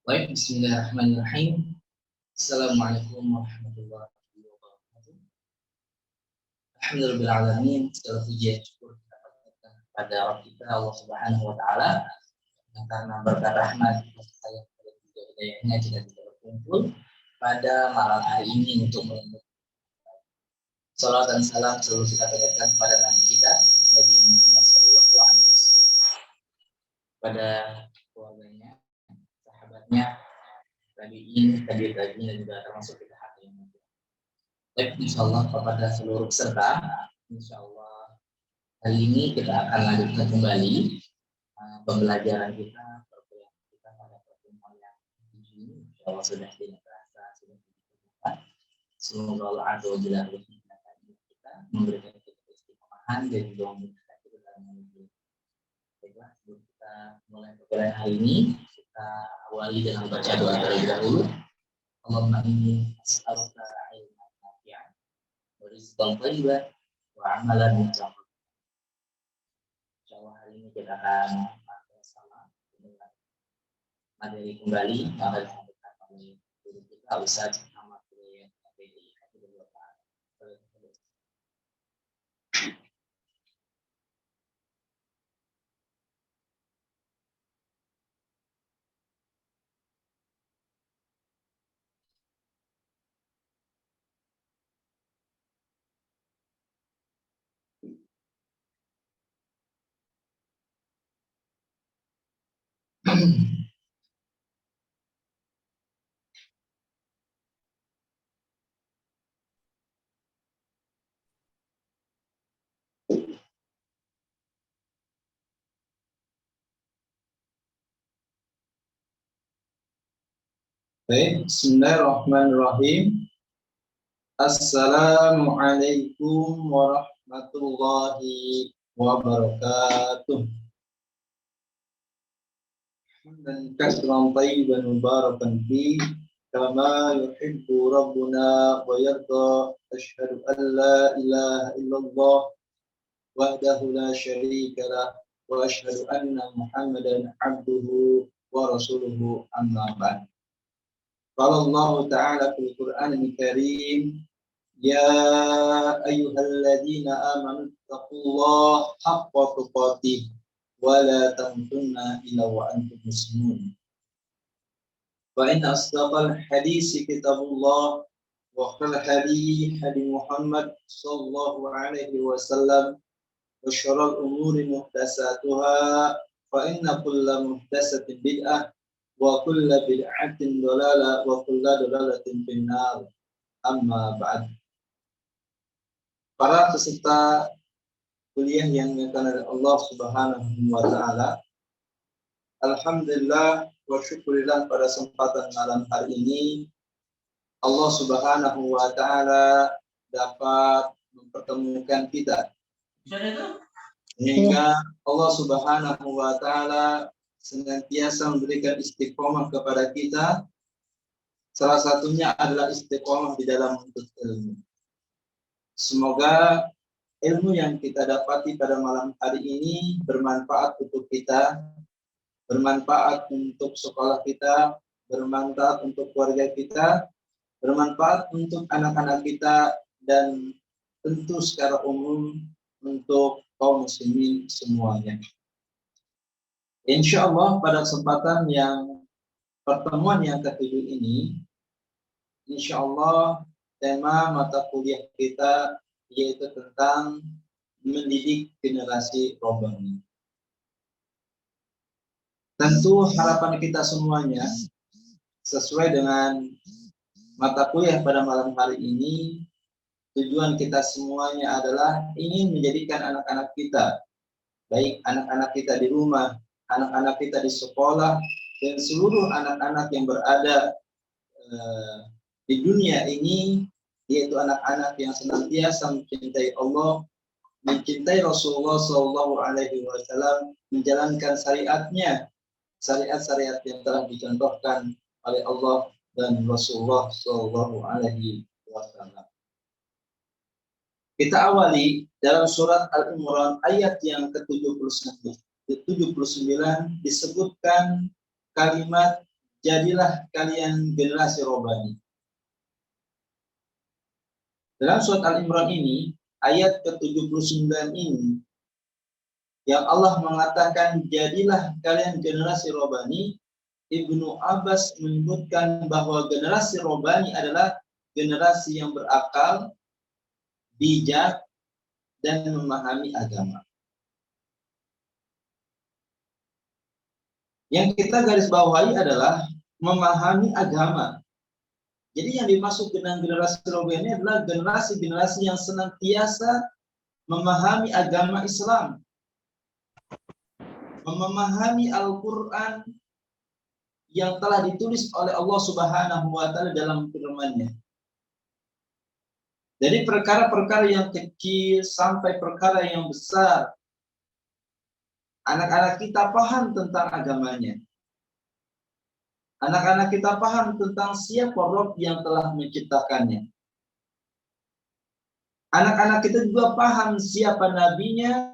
Baik, bismillahirrahmanirrahim. Assalamualaikum warahmatullahi wabarakatuh. Alhamdulillahirrahmanirrahim. Segala puji dan syukur kita panjatkan kepada Rabb kita Allah Subhanahu wa taala yang karena berkat rahmat saya pada juga hidayahnya kita bisa berkumpul pada malam hari ini untuk menyambut salat dan salam selalu kita panjatkan kepada Nabi kita Nabi Muhammad SAW, pada keluarganya, sahabatnya, tabi'in, tabi'in dan juga termasuk kita hati yang mulia. Baik, insyaallah kepada seluruh peserta, insyaallah hari ini kita akan lanjutkan kembali pembelajaran kita, perkuliahan kita pada pertemuan yang ini. Insyaallah sudah tidak terasa, sudah tidak. Semoga Allah Azza wa Jalla kita memberikan kita istiqomahan dan juga memberikan kita dalam menuju. Baiklah, sebelum kita mulai perkuliahan hari ini, kita awali dengan baca doa terlebih dahulu. Allahumma inni as'aluka ilman nafi'an wa rizqan thayyiban wa amalan mutaqabbal. Insyaallah hari ini kita akan bersama dengan materi kembali yang akan disampaikan oleh guru kita Ustaz Ahmad Hidayat APD. Baik, bismillahirrahmanirrahim. Assalamualaikum warahmatullahi wabarakatuh. Dan kasran tayyiban mubarakan fi kama yuhibbu rabbuna wa yarda. Asyhadu an la ilaha illallah wahdahu la syarika lah wa asyhadu anna Muhammadan abduhu wa rasuluhu amma ba'd. Qala Allah Ta'ala fil Qur'anil Karim, ya ayyuhalladzina amanu taqullaha haqqa tuqatih wa la tamutunna illa wa antum muslimun. Wa in asdaqal hadisi kitabullah wa khairal hadi hadi Muhammad sallallahu alaihi wasallam wa syarrul umuri muhdatsatuha fa inna kulla muhdatsatin bid'ah wa kulla bid'atin dhalalah wa kulla dhalalatin finnar. Amma ba'd. Para peserta kuliah yang dimuliakan oleh Allah Subhanahu wa taala, alhamdulillah wa syukurillah pada kesempatan malam hari ini Allah Subhanahu wa taala dapat mempertemukan kita. Sehingga Allah Subhanahu wa taala senantiasa memberikan istiqomah kepada kita. Salah satunya adalah istiqomah di dalam menuntut ilmu. Semoga ilmu yang kita dapati pada malam hari ini bermanfaat untuk kita, bermanfaat untuk sekolah kita, bermanfaat untuk keluarga kita, bermanfaat untuk anak-anak kita, dan tentu secara umum untuk kaum muslimin semuanya. Insya Allah pada kesempatan yang pertemuan yang ketujuh ini, insya Allah tema mata kuliah kita yaitu tentang mendidik generasi robbani. Tentu harapan kita semuanya sesuai dengan mata kuliah pada malam hari ini, tujuan kita semuanya adalah ingin menjadikan anak-anak kita, baik anak-anak kita di rumah, anak-anak kita di sekolah, dan seluruh anak-anak yang berada di dunia ini, yaitu anak-anak yang senantiasa mencintai Allah, mencintai Rasulullah SAW, menjalankan syariatnya, syariat-syariat yang telah dicontohkan oleh Allah dan Rasulullah SAW. Kita awali dalam surat Al-Imran ayat yang ke-79 disebutkan kalimat jadilah kalian generasi robani. Dalam surat Al-Imran ini, ayat ke-79 ini, yang Allah mengatakan jadilah kalian generasi robani, Ibnu Abbas menyebutkan bahwa generasi robani adalah generasi yang berakal, bijak, dan memahami agama. Yang kita garis bawahi adalah memahami agama. Jadi yang dimaksud dengan generasi robani adalah generasi-generasi yang senantiasa memahami agama Islam, memahami Al-Quran yang telah ditulis oleh Allah Subhanahu wa Ta'ala dalam firman-Nya. Dari perkara-perkara yang kecil sampai perkara yang besar, anak-anak kita paham tentang agamanya. Anak-anak kita paham tentang siapa Rabb yang telah menciptakannya. Anak-anak kita juga paham siapa nabinya,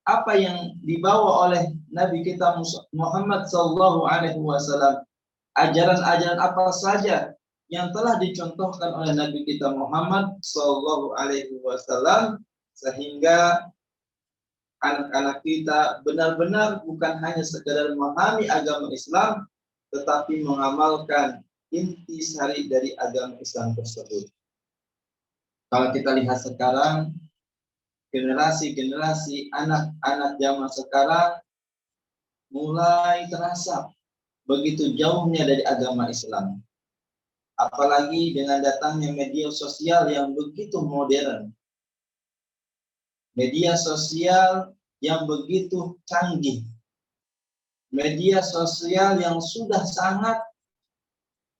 apa yang dibawa oleh Nabi kita Muhammad SAW, ajaran-ajaran apa saja yang telah dicontohkan oleh Nabi kita Muhammad SAW, sehingga anak-anak kita benar-benar bukan hanya sekedar memahami agama Islam, tetapi mengamalkan intisari dari agama Islam tersebut. Kalau kita lihat sekarang, generasi-generasi anak-anak zaman sekarang mulai terasa begitu jauhnya dari agama Islam. Apalagi dengan datangnya media sosial yang begitu modern. Media sosial yang begitu canggih. Media sosial yang sudah sangat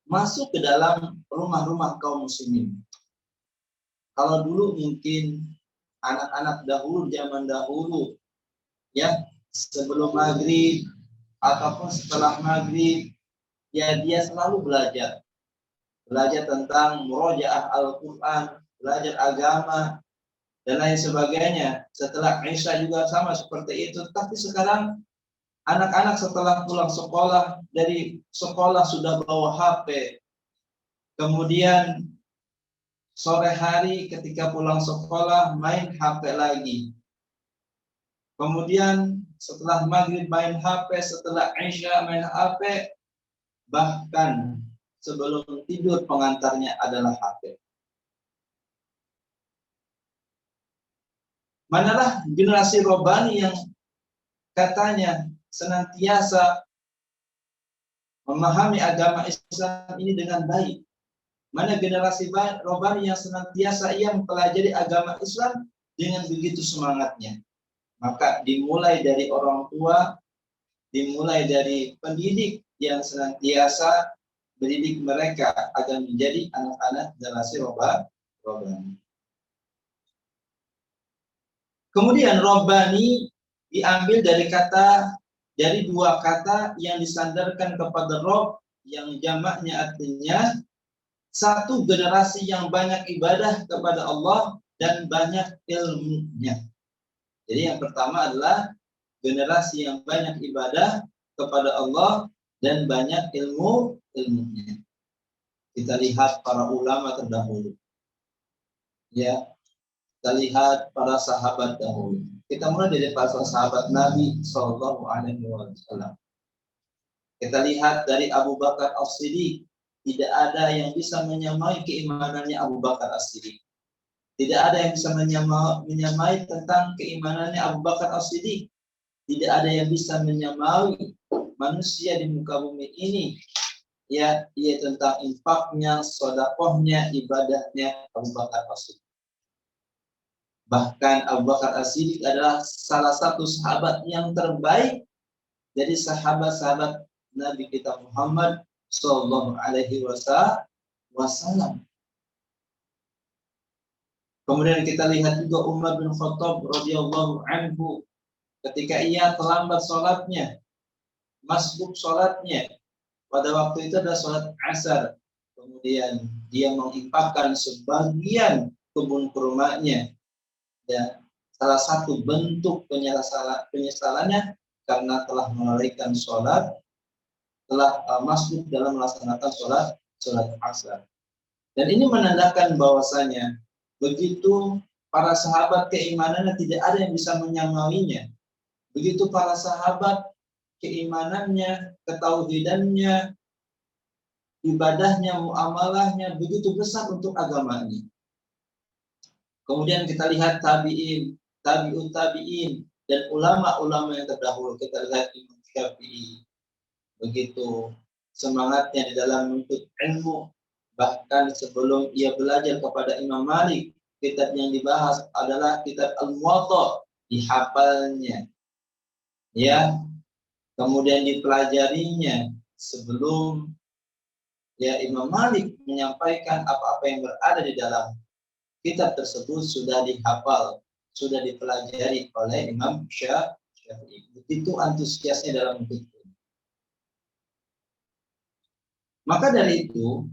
masuk ke dalam rumah-rumah kaum muslimin. Kalau dulu mungkin anak-anak dahulu, zaman dahulu, ya, sebelum maghrib ataupun setelah maghrib, ya dia selalu belajar tentang murojaah Al-Quran, belajar agama, dan lain sebagainya. Setelah Isya juga sama seperti itu. Tapi sekarang anak-anak setelah pulang sekolah, dari sekolah sudah bawa HP. Kemudian sore hari ketika pulang sekolah main HP lagi. Kemudian setelah maghrib main HP, setelah Isya main HP, bahkan sebelum tidur pengantarnya adalah HP. Manalah generasi robani yang katanya senantiasa memahami agama Islam ini dengan baik. Mana generasi robani yang senantiasa ia mempelajari agama Islam dengan begitu semangatnya. Maka dimulai dari orang tua, dimulai dari pendidik yang senantiasa mendidik mereka agar menjadi anak-anak generasi robani. Kemudian robani diambil dari dua kata yang disandarkan kepada Rob, yang jamaknya artinya satu generasi yang banyak ibadah kepada Allah dan banyak ilmunya. Jadi yang pertama adalah generasi yang banyak ibadah kepada Allah dan banyak ilmunya. Kita lihat para ulama terdahulu. Ya, kita lihat para sahabat dahulu. Kita mulai dari para sahabat Nabi SAW. Kita lihat dari Abu Bakar As-Siddiq. Tidak ada yang bisa menyamai keimanannya Abu Bakar As-Siddiq. Tidak ada yang bisa menyamai tentang keimanannya Abu Bakar As-Siddiq. Tidak ada yang bisa menyamai manusia di muka bumi ini. Ya, ia tentang infaknya, sedekahnya, ibadahnya Abu Bakar As-Siddiq. Bahkan Abu Bakar As-Siddiq adalah salah satu sahabat yang terbaik dari sahabat-sahabat Nabi kita Muhammad Sallallahu Alaihi Wasallam. Kemudian kita lihat juga Umar bin Khattab radhiyallahu anhu, ketika ia terlambat sholatnya, masbuk sholatnya, pada waktu itu adalah sholat asar. Kemudian dia menginfakkan sebagian kebun kurmanya, dan salah satu bentuk penyesalannya karena telah melalaikan sholat telah masuk dalam melaksanakan sholat asar. Dan ini menandakan bahwasanya begitu para sahabat keimanannya tidak ada yang bisa menyamainya. Begitu para sahabat keimanannya, ketauhidannya, ibadahnya, muamalahnya begitu besar untuk agama ini. Kemudian kita lihat tabi'in, tabi'ut tabi'in, dan ulama-ulama yang terdahulu. Kita lihat Imam Syafi'i, begitu semangatnya di dalam menuntut ilmu. Bahkan sebelum ia belajar kepada Imam Malik, kitab yang dibahas adalah kitab Al-Muwatta, dihafalnya. Ya, kemudian dipelajarinya sebelum ya Imam Malik menyampaikan apa-apa yang berada di dalam kitab tersebut sudah dihafal, sudah dipelajari oleh Imam Syafi'i. Begitu antusiasnya dalam menuntut ilmu. Maka dari itu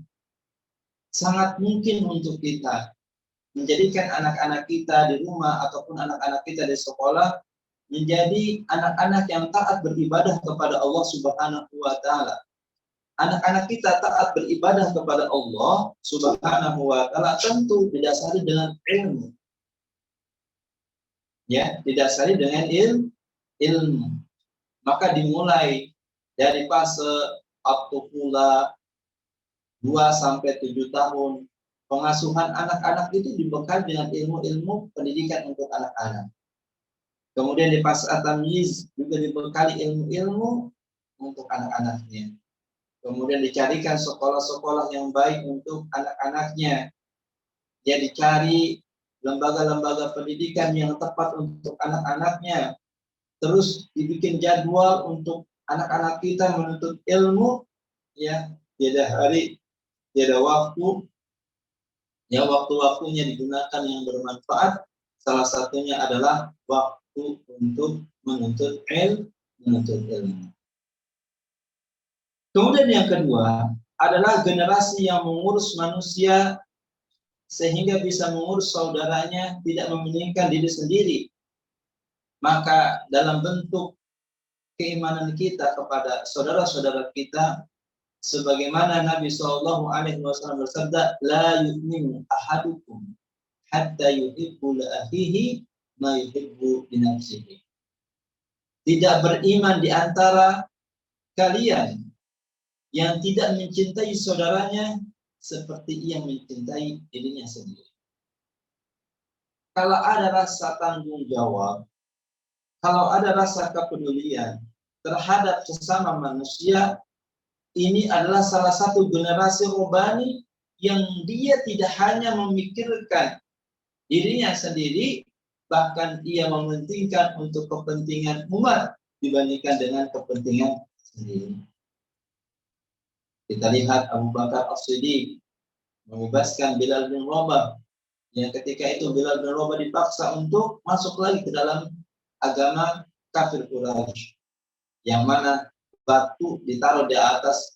sangat mungkin untuk kita menjadikan anak-anak kita di rumah ataupun anak-anak kita di sekolah menjadi anak-anak yang taat beribadah kepada Allah Subhanahu wa taala. Anak-anak kita taat beribadah kepada Allah Subhanahu wa taala tentu didasari dengan ilmu. Ya, didasari dengan ilmu. Maka dimulai dari fase at-tufulah 2 sampai 7 tahun. Pengasuhan anak-anak itu dibekali dengan ilmu-ilmu pendidikan untuk anak-anak. Kemudian di fase at-tamyiz juga dibekali ilmu-ilmu untuk anak-anaknya. Kemudian dicarikan sekolah-sekolah yang baik untuk anak-anaknya. Ya, dicari lembaga-lembaga pendidikan yang tepat untuk anak-anaknya. Terus dibikin jadwal untuk anak-anak kita menuntut ilmu. Ya, tiada hari, tiada waktu. Ya, waktu-waktunya digunakan yang bermanfaat. Salah satunya adalah waktu untuk menuntut ilmu. Kemudian yang kedua adalah generasi yang mengurus manusia sehingga bisa mengurus saudaranya, tidak mementingkan diri sendiri. Maka dalam bentuk keimanan kita kepada saudara-saudara kita, sebagaimana Nabi Shallallahu Alaihi Wasallam bersabda, la yu'minu ahadukum hatta yuhibbu li akhihi ma yuhibbu li nafsihi. Tidak beriman di antara kalian yang tidak mencintai saudaranya seperti ia mencintai dirinya sendiri. Kalau ada rasa tanggung jawab, kalau ada rasa kepedulian terhadap sesama manusia, ini adalah salah satu generasi robani yang dia tidak hanya memikirkan dirinya sendiri, bahkan ia mementingkan untuk kepentingan umat dibandingkan dengan kepentingan sendiri. Kita lihat Abu Bakar As-Siddiq membebaskan Bilal bin Rabah, yang ketika itu Bilal bin Rabah dipaksa untuk masuk lagi ke dalam agama kafir Quraisy, yang mana batu ditaruh di atas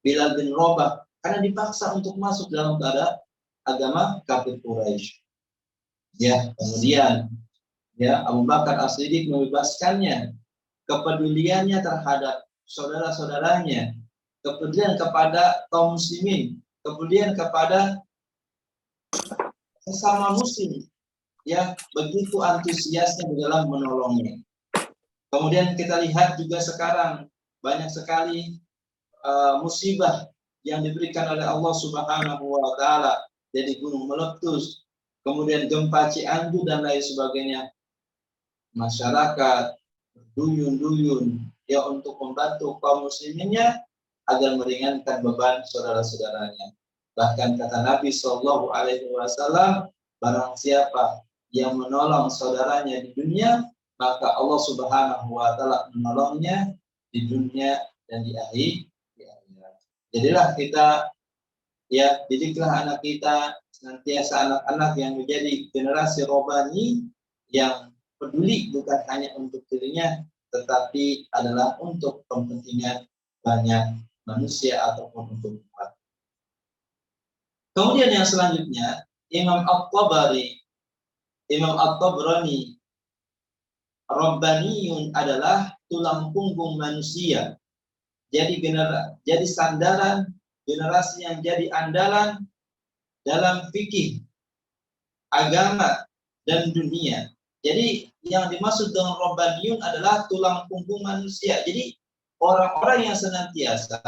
Bilal bin Rabah karena dipaksa untuk masuk dalam agama kafir Quraisy. Ya, kemudian ya Abu Bakar As-Siddiq membebaskannya, kepeduliannya terhadap saudara-saudaranya, kepedulian kepada kaum muslimin, kemudian kepada sesama muslim, ya begitu antusiasnya di dalam menolongnya. Kemudian kita lihat juga sekarang banyak sekali musibah yang diberikan oleh Allah Subhanahu wa taala, jadi gunung meletus, kemudian gempa Cianjur dan lain sebagainya. Masyarakat duyun-duyun ya untuk membantu kaum musliminnya agar meringankan beban saudara-saudaranya. Bahkan kata Nabi Shallallahu Alaihi Wasallam, barang siapa yang menolong saudaranya di dunia, maka Allah Subhanahu Wa Taala menolongnya di dunia dan di akhirat. Jadilah kita, ya didiklah anak kita senantiasa anak-anak yang menjadi generasi robani yang peduli bukan hanya untuk dirinya, tetapi adalah untuk kepentingan banyak manusia ataupun untuk umat. Kemudian yang selanjutnya, Imam At-Tabrani, Rabbaniyun adalah tulang punggung manusia. jadi sandaran, generasi yang jadi andalan dalam fikih, agama, dan dunia. Jadi yang dimaksud dengan Rabbaniyun adalah tulang punggung manusia. Jadi orang-orang yang senantiasa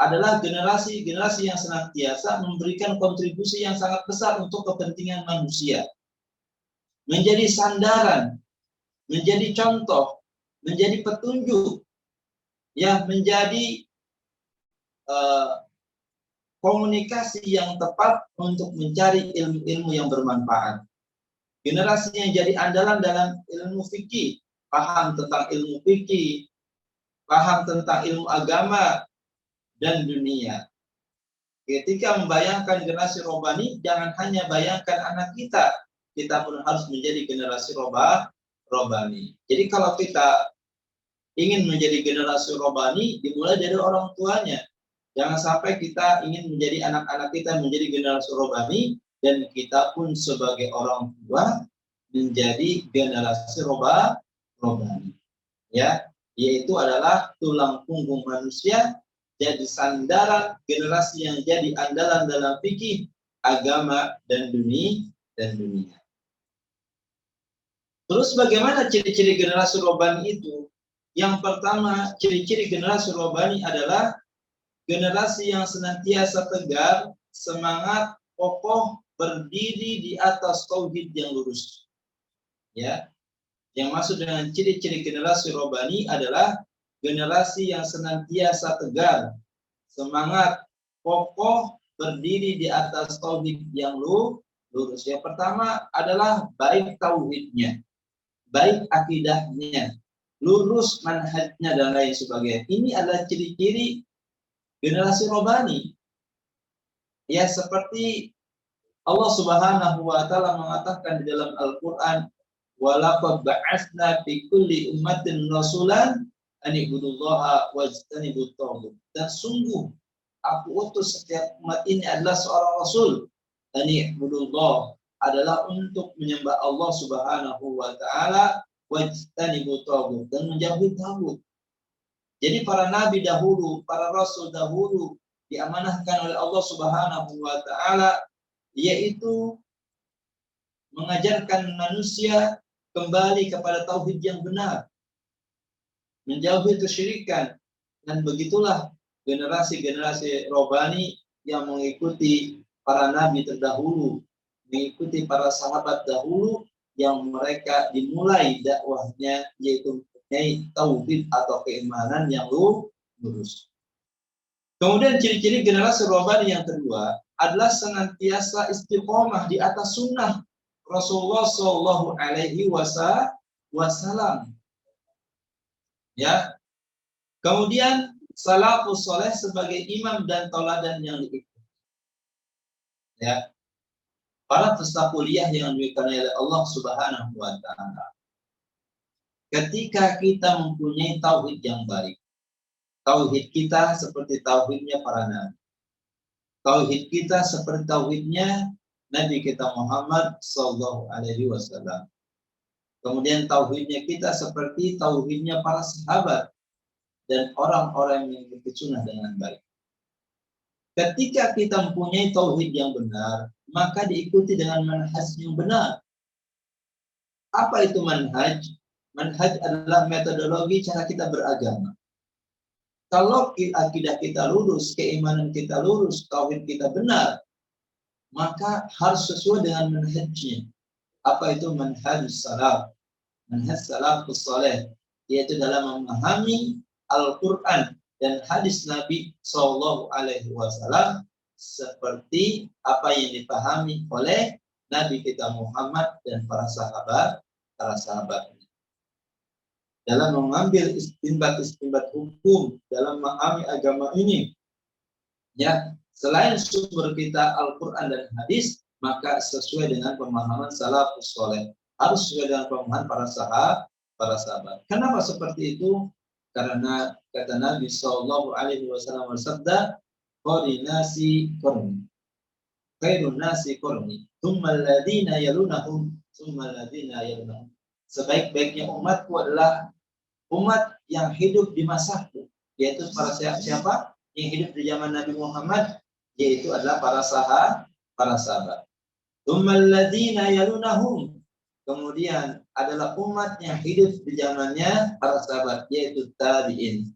adalah generasi-generasi yang senantiasa memberikan kontribusi yang sangat besar untuk kepentingan manusia. Menjadi sandaran, menjadi contoh, menjadi petunjuk, ya, menjadi komunikasi yang tepat untuk mencari ilmu-ilmu yang bermanfaat. Generasi yang jadi andalan dalam ilmu fikih, paham tentang ilmu fikih, paham tentang ilmu agama dan dunia. Ketika membayangkan generasi Robbani, jangan hanya bayangkan anak kita pun harus menjadi generasi Robbani. Jadi kalau kita ingin menjadi generasi Robbani, dimulai dari orang tuanya. Jangan sampai kita ingin menjadi anak-anak kita menjadi generasi Robbani, dan kita pun sebagai orang tua menjadi generasi Robbani. Ya, yaitu adalah tulang punggung manusia, jadi sandaran, generasi yang jadi andalan dalam fikih, agama, dan dunia. Terus bagaimana ciri-ciri generasi Robbani itu? Yang pertama, ciri-ciri generasi Robbani adalah generasi yang senantiasa tegar, semangat, kokoh, berdiri di atas tauhid yang lurus. Ya, yang maksud dengan ciri-ciri generasi Robbani adalah generasi yang senantiasa tegar, semangat, kokoh, berdiri di atas tauhid yang lurus. Yang pertama adalah baik tauhidnya, baik akidahnya, lurus manhajnya, dan lain sebagainya. Ini adalah ciri-ciri generasi Robbani. Ya, seperti Allah Subhanahu wa taala mengatakan di dalam Al-Qur'an, "Wa laqad ba'atsna fi kulli ummatin rasulan an ibudullaha wajtanibut taghut." Dan sungguh aku utus setiap umat ini adalah seorang rasul. An ibudullah adalah untuk menyembah Allah Subhanahu wa taala, wajtanibut taghut, dan menjauhi taghut. Jadi para nabi dahulu, para rasul dahulu diamanahkan oleh Allah Subhanahu wa taala, yaitu mengajarkan manusia kembali kepada tauhid yang benar, menjauhi kesyirikan. Dan begitulah generasi-generasi Robbani yang mengikuti para nabi terdahulu, mengikuti para sahabat dahulu, yang mereka dimulai dakwahnya yaitu mempunyai tauhid atau keimanan yang lurus. Kemudian ciri-ciri generasi Robbani yang kedua adalah senantiasa istiqomah di atas sunnah Rasulullah Shallallahu Alaihi Wasallam. Ya. Kemudian salafus soleh sebagai imam dan tauladan yang diikuti. Ya. Para peserta kuliah yang dimuliakan oleh Allah Subhanahu wa taala. Ketika kita mempunyai tauhid yang baik, tauhid kita seperti tauhidnya para nabi. Tauhid kita seperti tauhidnya Nabi kita Muhammad Sallallahu Alaihi Wasallam. Kemudian tauhidnya kita seperti tauhidnya para sahabat dan orang-orang yang mengikuti sunnah dengan baik. Ketika kita mempunyai tauhid yang benar, maka diikuti dengan manhaj yang benar. Apa itu manhaj? Manhaj adalah metodologi cara kita beragama. Kalau akidah kita lurus, keimanan kita lurus, tauhid kita benar, maka harus sesuai dengan manhajnya. Apa itu manhaj salaf? Manhaj salafus saleh, yaitu dalam memahami Al-Quran dan hadis Nabi Sallallahu Alaihi Wasallam seperti apa yang dipahami oleh Nabi kita Muhammad dan para sahabatnya. Dalam mengambil istinbat hukum dalam memahami agama ini, ya, selain sumber kita Al-Quran dan hadis, maka sesuai dengan pemahaman salafus saleh, harus sesuai dengan pemahaman para sahabat. Kenapa seperti itu? Karena kata Nabi Sallallahu Alaihi Wasallam bersabda, "Khairun nasi qarni, khairun nasi qarni, tsumma alladziina yalunahum, tsumma alladziina yalunahum." Sebaik-baiknya umatku adalah umat yang hidup di masaku. yaitu para siapa yang hidup di zaman Nabi Muhammad, yaitu adalah para sahabat. Tsummal ladzina yalunahum, kemudian adalah umat yang hidup di zamannya para sahabat, yaitu tabi'in.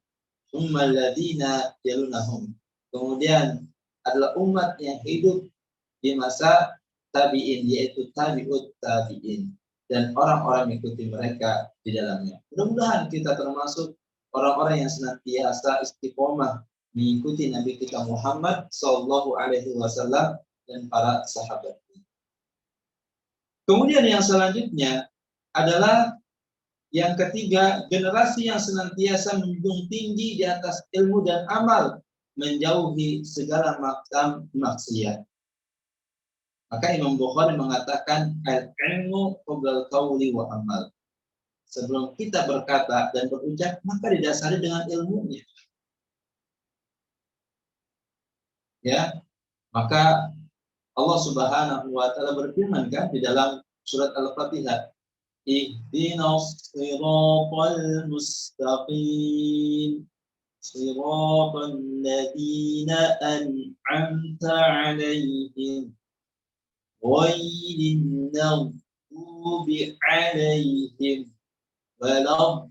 Tsummal ladzina yalunahum, kemudian adalah umat yang hidup di masa tabi'in, yaitu tabi'ut tabi'in, dan orang-orang mengikuti mereka di dalamnya. Mudah-mudahan kita termasuk orang-orang yang senantiasa istiqomah mengikuti Nabi kita Muhammad Sallallahu Alaihi Wasallam dan para sahabat. Kemudian yang selanjutnya adalah yang ketiga, generasi yang senantiasa menjunjung tinggi di atas ilmu dan amal, menjauhi segala macam maksiat. Maka Imam Bukhari mengatakan al-ilmu qabla al-qawli wa amal. Sebelum kita berkata dan berucap, maka didasari dengan ilmunya. Ya, maka Allah Subhanahu wa taala berfirman kan di dalam surat Al-Fatihah, ihdinas siratal mustaqim siratal ladzina an'amta 'alaihim ghairil maghdubi 'alaihim waladdallin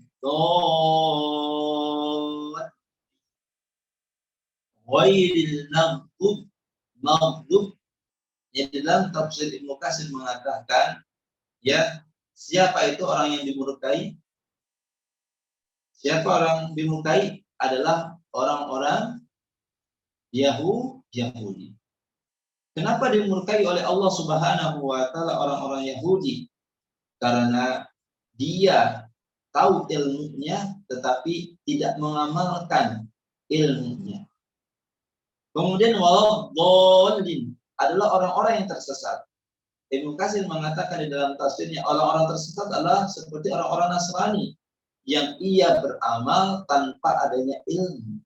ghairil maghdub. Yang dalam tafsir Ibnu Katsir mengatakan, ya, siapa itu orang yang dimurkai? Siapa orang dimurkai? Adalah orang-orang Yahudi. Kenapa dimurkai oleh Allah Subhanahu wa taala orang-orang Yahudi? Karena dia tahu ilmunya tetapi tidak mengamalkan ilmunya. Kemudian waladdallin adalah orang-orang yang tersesat. Ibnu Katsir mengatakan di dalam tafsirnya, orang-orang tersesat adalah seperti orang-orang Nasrani yang ia beramal tanpa adanya ilmu.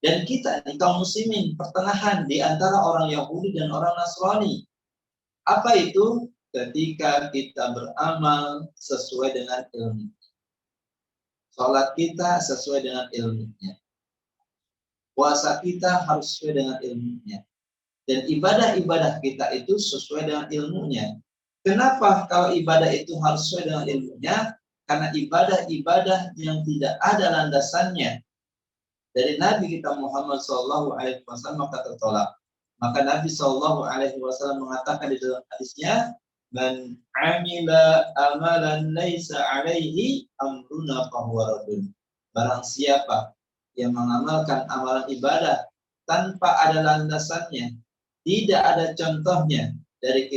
Dan kita di kaum muslimin pertengahan di antara orang Yahudi dan orang Nasrani. Apa itu? Ketika kita beramal sesuai dengan ilmu. Salat kita sesuai dengan ilmunya. Puasa kita harus sesuai dengan ilmunya. Dan ibadah-ibadah kita itu sesuai dengan ilmunya. Kenapa kalau ibadah itu harus sesuai dengan ilmunya? Karena ibadah-ibadah yang tidak ada landasannya dari Nabi kita Muhammad SAW maka tertolak. Maka Nabi SAW mengatakan di dalam hadisnya, man amila amalan laisa alaihi amruna fahuwa raddun. Barang siapa yang mengamalkan amalan ibadah tanpa ada landasannya, tidak ada contohnya dari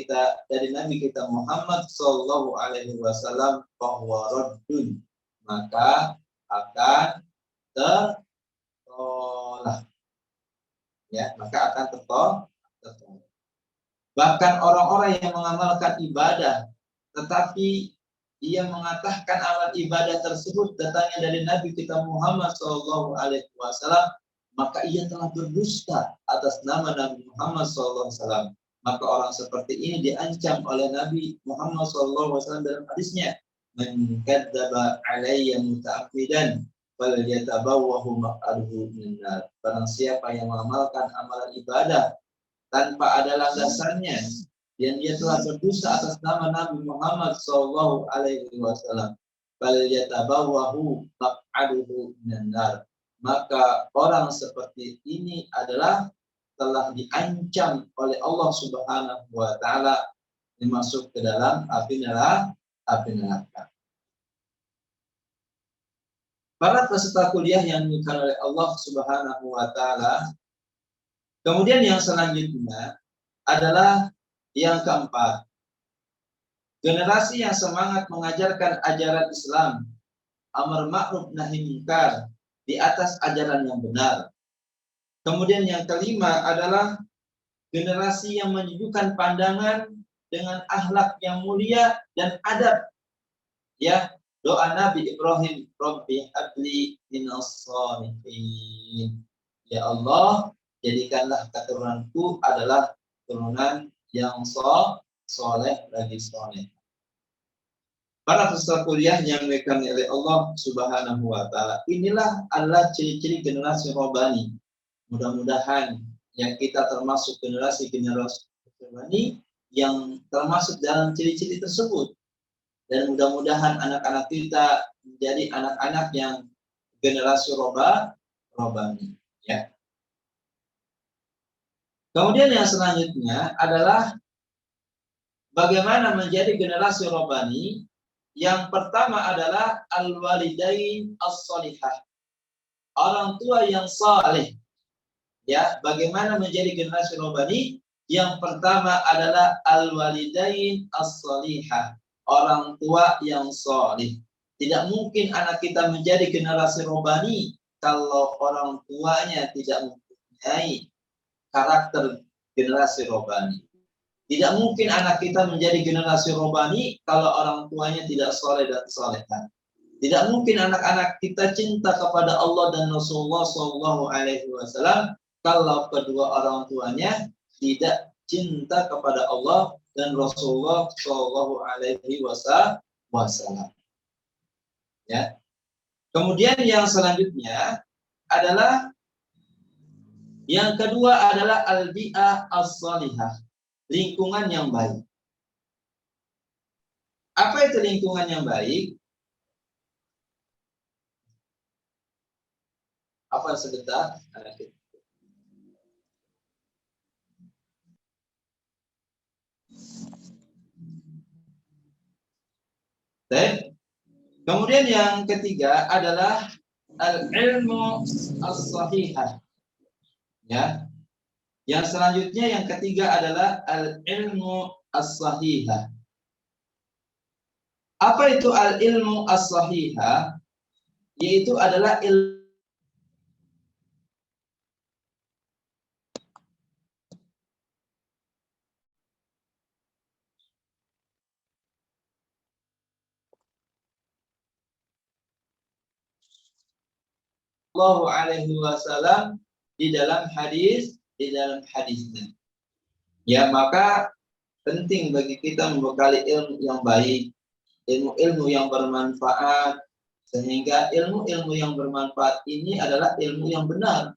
Nabi kita Muhammad Sallallahu Alaihi Wasallam, bahwa raddun, maka akan tertolak. Ya, maka akan tertolak. Bahkan orang-orang yang mengamalkan ibadah, tetapi ia mengatakan amal ibadah tersebut datangnya dari Nabi kita Muhammad Sallallahu Alaihi Wasallam, maka ia telah berdusta atas nama Nabi Muhammad SAW. Maka orang seperti ini diancam oleh Nabi Muhammad SAW dalam hadisnya, man kadzdzaba alayya muta'ammidan falyatabawwahu maq'adahu minan nar. Barang siapa yang mengamalkan amalan ibadah tanpa ada landasannya, dan dia telah berdusta atas nama Nabi Muhammad SAW, falyatabawwahu maq'adahu minan nar. Maka orang seperti ini adalah telah diancam oleh Allah Subhanahu wa taala dimasuk ke dalam api neraka. Para peserta kuliah yang dimuliakan oleh Allah Subhanahu wa taala. Kemudian yang selanjutnya adalah yang keempat. Generasi yang semangat mengajarkan ajaran Islam, amar ma'ruf nahi munkar, di atas ajaran yang benar. Kemudian yang kelima adalah generasi yang menunjukkan pandangan dengan akhlak yang mulia dan adab. Ya, doa Nabi Ibrahim, Rabbi habli minas shalihin. Ya Allah, jadikanlah keturunanku adalah keturunan yang soleh lagi soleh. Para peserta kuliah yang dimuliakan oleh Allah Subhanahu wa taala. Inilah adalah ciri-ciri generasi robbani. Mudah-mudahan yang kita termasuk generasi robbani yang termasuk dalam ciri-ciri tersebut. Dan mudah-mudahan anak-anak kita menjadi anak-anak yang generasi robbani, ya. Kemudian yang selanjutnya adalah bagaimana menjadi generasi robbani. Yang pertama adalah al-walidain as-salihah. Orang tua yang saleh. Ya, bagaimana menjadi generasi robbani? Yang pertama adalah al-walidain as-salihah. Orang tua yang saleh. Tidak mungkin anak kita menjadi generasi robbani kalau orang tuanya tidak mempunyai karakter generasi robbani. Tidak mungkin anak kita menjadi generasi robbani kalau orang tuanya tidak soleh dan solehah. Tidak mungkin anak-anak kita cinta kepada Allah dan Rasulullah SAW kalau kedua orang tuanya tidak cinta kepada Allah dan Rasulullah SAW. Ya. Kemudian yang selanjutnya adalah yang kedua adalah al-bi'ah as-salihah. Lingkungan yang baik. Apa itu lingkungan yang baik? Apa sebentar? Baik. Kemudian yang ketiga adalah al-ilmu as-sahihah. Ya. Yang selanjutnya yang ketiga adalah al-ilmu as-sahihah. Apa itu al-ilmu as-sahihah? Yaitu adalah ilmu Allah alaihi wasallam di dalam hadisnya. Ya, maka penting bagi kita membekali ilmu yang baik, ilmu-ilmu yang bermanfaat, sehingga ilmu-ilmu yang bermanfaat ini adalah ilmu yang benar,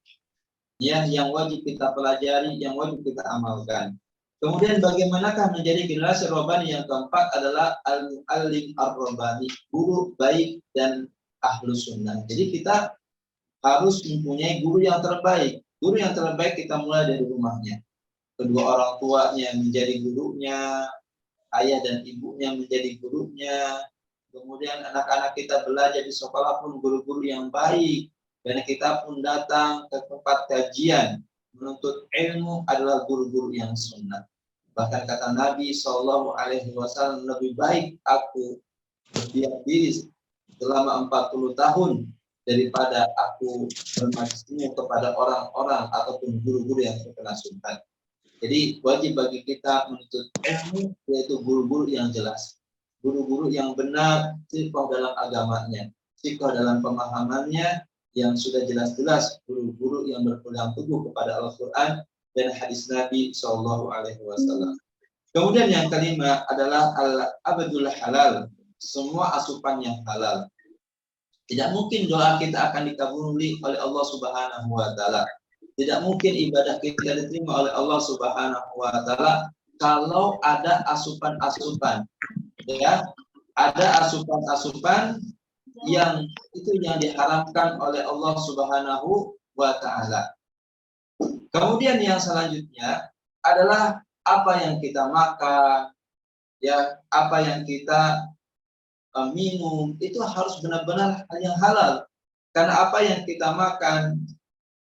ya, yang wajib kita pelajari, yang wajib kita amalkan. Kemudian bagaimanakah menjadi generasi robbani? Yang keempat adalah al-muallim ar-robbani, guru baik dan ahlu sunnah. Jadi kita harus mempunyai guru yang terbaik. Guru yang terbaik kita mulai dari rumahnya. Kedua orang tuanya menjadi gurunya, ayah dan ibunya menjadi gurunya. Kemudian anak-anak kita belajar di sekolah pun guru-guru yang baik. Dan kita pun datang ke tempat kajian menuntut ilmu adalah guru-guru yang sunnah. Bahkan kata Nabi SAW, lebih baik aku berdiam diri selama 40 tahun daripada aku bermaksud kepada orang-orang ataupun guru-guru yang terkena sunat. Jadi wajib bagi kita menuntut ilmu, yaitu guru-guru yang jelas, guru-guru yang benar, sikoh dalam agamanya, sikoh dalam pemahamannya, yang sudah jelas-jelas, guru-guru yang berpegang teguh kepada Al-Quran dan hadis Nabi SAW. Kemudian yang kelima adalah al-abdul halal, semua asupan yang halal. Tidak mungkin doa kita akan dikabuli oleh Allah Subhanahu wa taala. Tidak mungkin ibadah kita diterima oleh Allah Subhanahu wa taala kalau ada asupan-asupan. Ya, ada asupan-asupan yang itu yang diharamkan oleh Allah Subhanahu wa taala. Kemudian yang selanjutnya adalah apa yang kita makan, ya, apa yang kita minum, itu harus benar-benar yang halal. Karena apa yang kita makan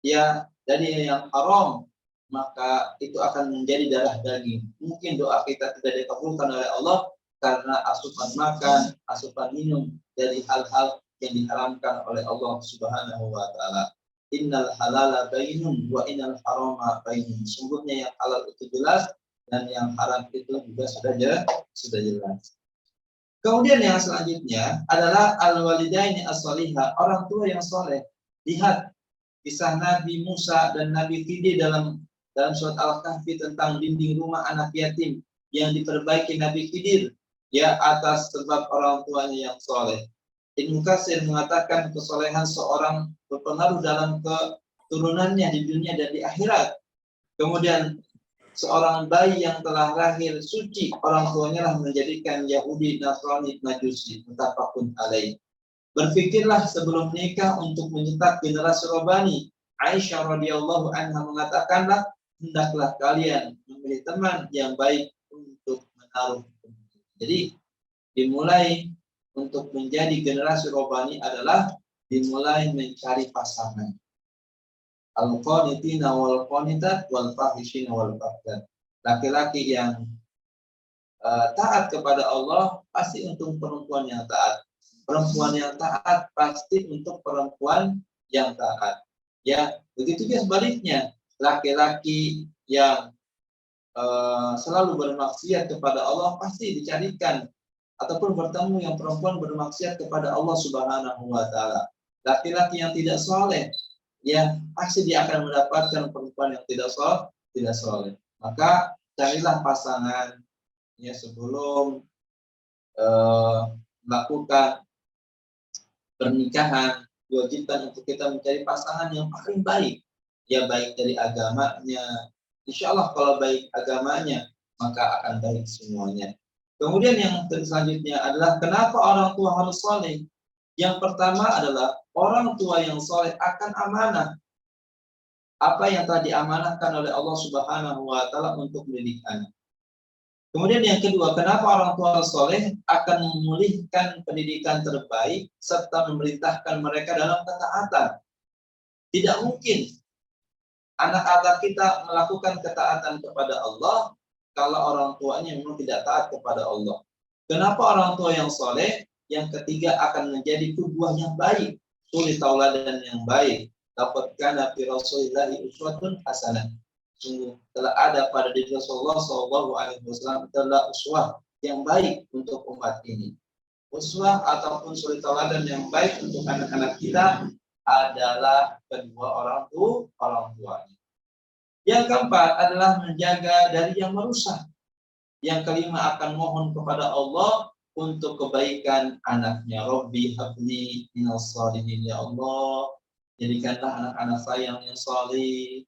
ya dari yang haram, maka itu akan menjadi darah daging. Mungkin doa kita tidak dikabulkan oleh Allah karena asupan makan, asupan minum dari hal-hal yang diharamkan oleh Allah Subhanahu wa taala. Innal halala bainun wa innal harama bainun. Sungguhnya yang halal itu jelas dan yang haram itu juga sudah jelas. Kemudian yang selanjutnya adalah al-walidaini as-salihah, orang tua yang soleh. Lihat kisah Nabi Musa dan Nabi Khidir dalam surat Al-Kahfi tentang dinding rumah anak yatim yang diperbaiki Nabi Khidir. ya atas sebab orang tuanya yang soleh. Ibnu Katsir mengatakan kesolehan seorang berpengaruh dalam keturunannya di dunia dan di akhirat. Kemudian seorang bayi yang telah lahir suci, orang tuanya lah menjadikan Yahudi, Nasrani, Majusi, muttafaqun alaih. Berpikirlah sebelum menikah untuk mencetak generasi robani. Aisyah radhiyallahu anha mengatakanlah, hendaklah kalian memilih teman yang baik untuk menaruh. Jadi dimulai untuk menjadi generasi robani adalah dimulai mencari pasangan. Al-qanitina wal qanitat wal fahishina wal fahdat. Laki-laki yang taat kepada Allah pasti untuk perempuan yang taat. Perempuan yang taat pasti untuk perempuan yang taat. Ya, begitu juga sebaliknya. Laki-laki yang selalu bermaksiat kepada Allah pasti dicarikan ataupun bertemu yang perempuan bermaksiat kepada Allah Subhanahu wa taala. Laki-laki yang tidak soleh, ya pasti dia akan mendapatkan perempuan yang tidak soleh. Maka carilah pasangan ya sebelum melakukan pernikahan, diwajibkan untuk kita mencari pasangan yang paling baik. Ya baik dari agamanya. Insya Allah kalau baik agamanya, maka akan baik semuanya. Kemudian yang selanjutnya adalah kenapa orang tua harus soleh? Yang pertama adalah orang tua yang soleh akan amanah. Apa yang telah diamanahkan oleh Allah Subhanahu wa taala untuk mendidik anak. Kemudian yang kedua, kenapa orang tua soleh akan memulihkan pendidikan terbaik serta memerintahkan mereka dalam ketaatan. Tidak mungkin anak-anak kita melakukan ketaatan kepada Allah kalau orang tuanya memang tidak taat kepada Allah. Kenapa orang tua yang soleh? Yang ketiga akan menjadi qudwah yang baik, suri tauladan yang baik. Dapatkan Nabi Rasulullah uswatun hasanah. Sungguh telah ada pada diri Rasulullah SAW telah uswah yang baik untuk umat ini. Uswah ataupun suri tauladan yang baik untuk anak-anak kita adalah kedua orang tuanya. Yang keempat adalah menjaga dari yang merusak. Yang kelima akan mohon kepada Allah untuk kebaikan anaknya. Rabbi habli minas shalihin, ya Allah, jadikanlah anak-anak saya yang salih,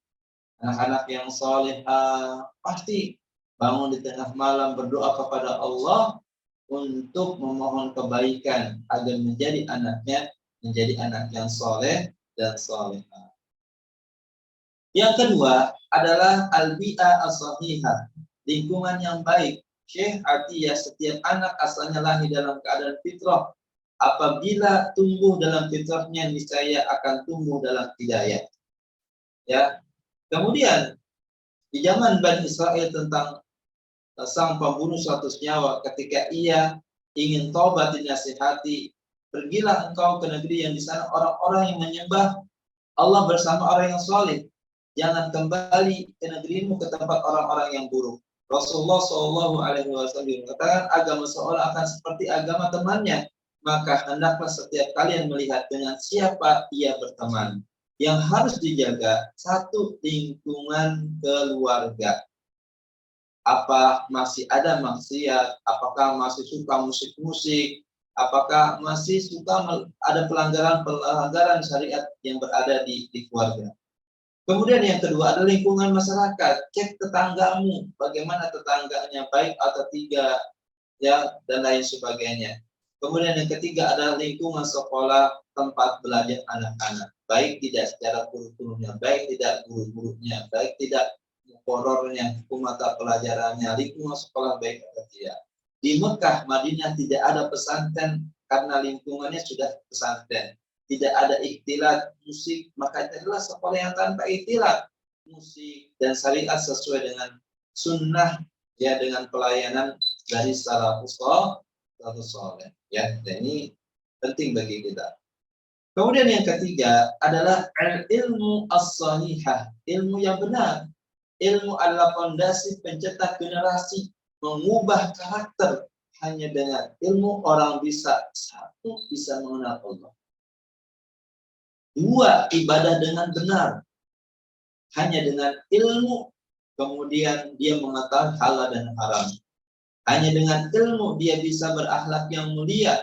anak-anak yang salihah. Pasti bangun di tengah malam berdoa kepada Allah untuk memohon kebaikan agar menjadi anaknya menjadi anak yang saleh dan salihah. Yang kedua adalah al-bi'ah as-sahihah, lingkungan yang baik. Syekh artinya setiap anak asalnya lahir dalam keadaan fitrah. Apabila tumbuh dalam fitrahnya, niscaya akan tumbuh dalam hidayah. Ya. Kemudian di zaman Bani Israel tentang sang pembunuh 100 nyawa, ketika ia ingin taubat dinasihati, pergilah engkau ke negeri yang di sana orang-orang yang menyembah Allah bersama orang yang saleh. Jangan kembali ke negerimu ke tempat orang-orang yang buruk. Rasulullah SAW mengatakan agama seorang akan seperti agama temannya. Maka hendaklah setiap kalian melihat dengan siapa ia berteman. Yang harus dijaga satu, lingkungan keluarga. Apa masih ada maksiat? Apakah masih suka musik-musik? Apakah masih suka ada pelanggaran syariat yang berada di keluarga? Kemudian yang kedua adalah lingkungan masyarakat. Cek tetanggamu, bagaimana tetangganya, baik atau tidak, ya, dan lain sebagainya. Kemudian yang ketiga adalah lingkungan sekolah, tempat belajar anak-anak, baik tidak secara kurikulumnya, baik tidak guru-gurunya, baik tidak mukorornya, hukum mata pelajarannya, lingkungan sekolah baik atau tidak. Di Mekah, Madinah tidak ada pesantren karena lingkungannya sudah pesantren. Tidak ada ikhtilat musik, maka itu adalah sekolah yang tanpa ikhtilat musik dan syariat sesuai dengan sunnah, ya, dengan pelayanan dari salafus saleh, ya. Dan ini penting bagi kita. Kemudian yang ketiga adalah ilmu as-salihah, ilmu yang benar. Ilmu adalah fondasi pencetak generasi, mengubah karakter. Hanya dengan ilmu orang bisa mengenal Allah. Dua, ibadah dengan benar. Hanya dengan ilmu, kemudian dia mengetahui halal dan haram. Hanya dengan ilmu dia bisa berakhlak yang mulia.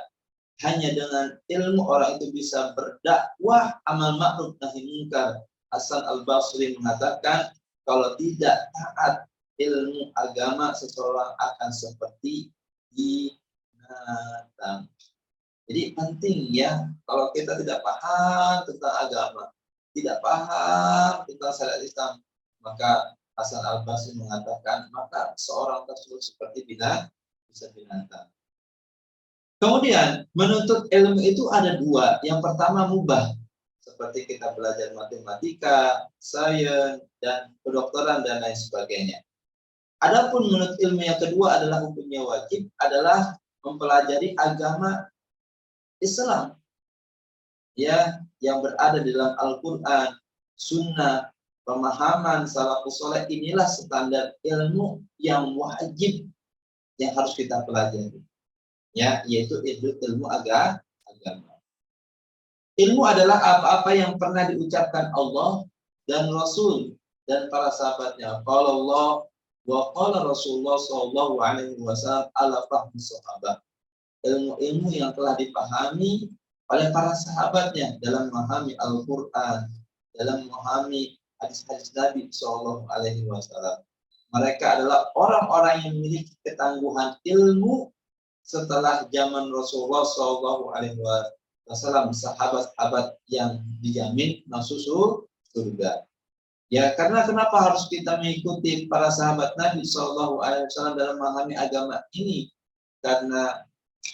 Hanya dengan ilmu orang itu bisa berdakwah amal ma'ruf nahi munkar. Hasan Al-Basri mengatakan, kalau tidak taat ilmu agama, seseorang akan seperti binatang. Jadi penting ya, kalau kita tidak paham tentang agama, tidak paham tentang syariat Islam, maka Hasan Al-Basri mengatakan, maka seorang tersebut seperti binatang. Kemudian, menuntut ilmu itu ada dua. Yang pertama mubah, seperti kita belajar matematika, sains, dan kedokteran, dan lain sebagainya. Adapun menuntut ilmu yang kedua adalah hukumnya wajib, adalah mempelajari agama Islam, ya, yang berada di dalam Al-Quran, Sunnah, pemahaman salafus saleh. Inilah standar ilmu yang wajib yang harus kita pelajari, ya, yaitu ilmu agama. Ilmu adalah apa-apa yang pernah diucapkan Allah dan Rasul dan para sahabatnya. Qala Allah wa qala Rasulullah sallallahu alaihi wasallam ala fahmi sahabat. Ilmu-ilmu yang telah dipahami oleh para sahabatnya dalam memahami Al-Quran, dalam memahami hadis-hadis Nabi sallallahu alaihi wasallam. Mereka adalah orang-orang yang memiliki ketangguhan ilmu setelah zaman Rasulullah sallallahu alaihi wasallam, sahabat-sahabat yang dijamin masuk surga. Ya, karena kenapa harus kita mengikuti para sahabat Nabi sallallahu alaihi wasallam dalam memahami agama ini? Karena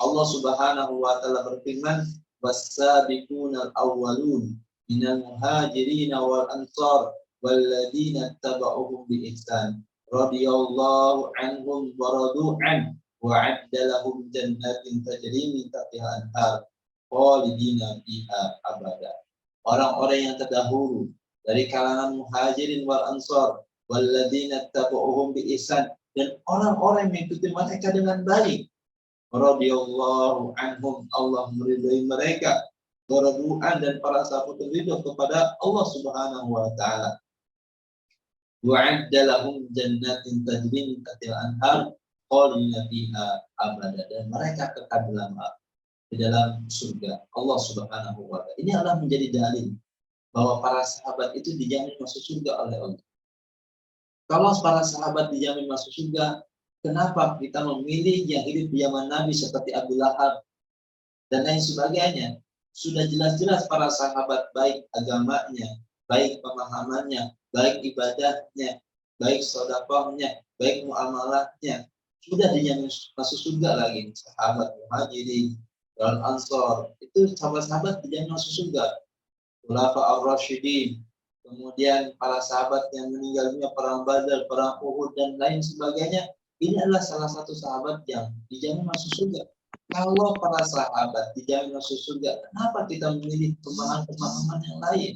Allah Subhanahu wa taala berfirman, "Was-sabiqunal awwalun minal muhajirin wal ansar walladzina tabauhum bi ihsan radhiyallahu anhum wa radu an wa'adda lahum jannatin tajri min tahtiha al-anhar khalidina fiha abada." Orang-orang yang terdahulu dari kalangan muhajirin wal ansar walladzina tabauhum bi ihsan, dan orang-orang yang mengikuti mereka dengan baik, radhiyallahu anhum, Allah meridai mereka, waradu'an, dan para sahabat ridho kepada Allah Subhanahu wa taala. Wa'adda lahum jannatin tajri min tahtiha al-anhar khalidina fiha abada, dan mereka kekal di dalam surga Allah Subhanahu wa taala. Ini adalah menjadi dalil bahwa para sahabat itu dijamin masuk surga oleh Allah. Kalau para sahabat dijamin masuk surga, kenapa kita memilih yang hidup di zaman Nabi seperti Abu Lahab dan lain sebagainya? Sudah jelas-jelas para sahabat baik agamanya, baik pemahamannya, baik ibadahnya, baik sedekahnya, baik muamalahnya, sudah dijamin masuk surga lagi. Sahabat Muhajirin dan Ansor itu sahabat-sahabat dijamin masuk surga. Khulafa ar-Rasyidin, kemudian para sahabat yang meninggal dunia perang Badar, perang Uhud, dan lain sebagainya. Ini adalah salah satu sahabat yang dijamin masuk surga. Kalau para sahabat dijamin masuk surga, kenapa kita memilih pemahaman-pemahaman yang lain?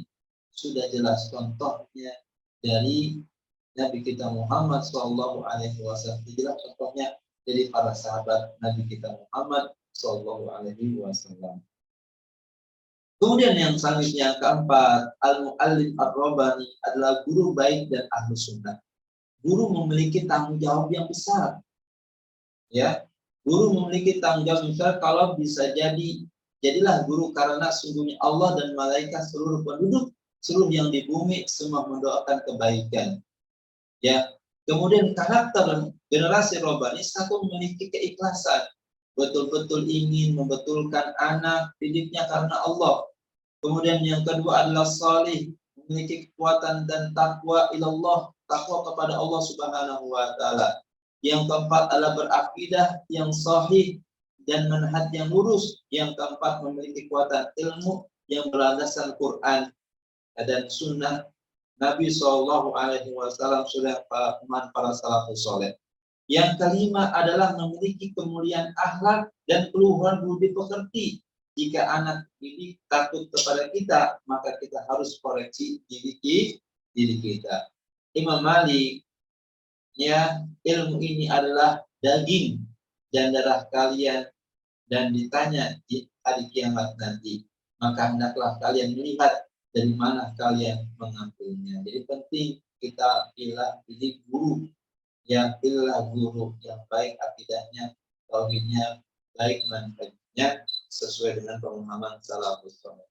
Sudah jelas contohnya dari Nabi kita Muhammad Sallallahu Alaihi Wasallam. Jelas contohnya dari para sahabat Nabi kita Muhammad Sallallahu Alaihi Wasallam. Kemudian yang selanjutnya, keempat, al-muallim ar-rabbani adalah guru baik dan ahlu sunnah. Guru memiliki tanggung jawab yang besar, ya. Guru memiliki tanggung jawab besar. Kalau bisa jadilah guru, karena sungguhnya Allah dan malaikat, seluruh penduduk, seluruh yang di bumi, semua mendoakan kebaikan, ya. Kemudian karakter generasi Rabbani, satu, memiliki keikhlasan, betul-betul ingin membetulkan anak didiknya karena Allah. Kemudian yang kedua adalah salih, memiliki kekuatan dan takwa ilallah, takwa kepada Allah Subhanahu wa taala. Yang keempat adalah berakidah yang sahih dan manhaj yang lurus. Yang keempat, memiliki kekuatan ilmu yang berlandaskan Quran dan sunnah Nabi Shallallahu Alaihi Wasallam, sudah para salafus saleh. Yang kelima adalah memiliki kemuliaan akhlak dan keluhuran budi pekerti. Jika anak ini takut kepada kita, maka kita harus koreksi diri kita. Imam Malik, ya, ilmu ini adalah daging dan darah kalian, dan ditanya di hari kiamat nanti, maka hendaklah kalian melihat dari mana kalian mengambilnya. Jadi penting kita pilih guru yang illa guru, yang baik akidahnya, tauhidnya, baik manhajnya sesuai dengan pemahaman salafus saleh.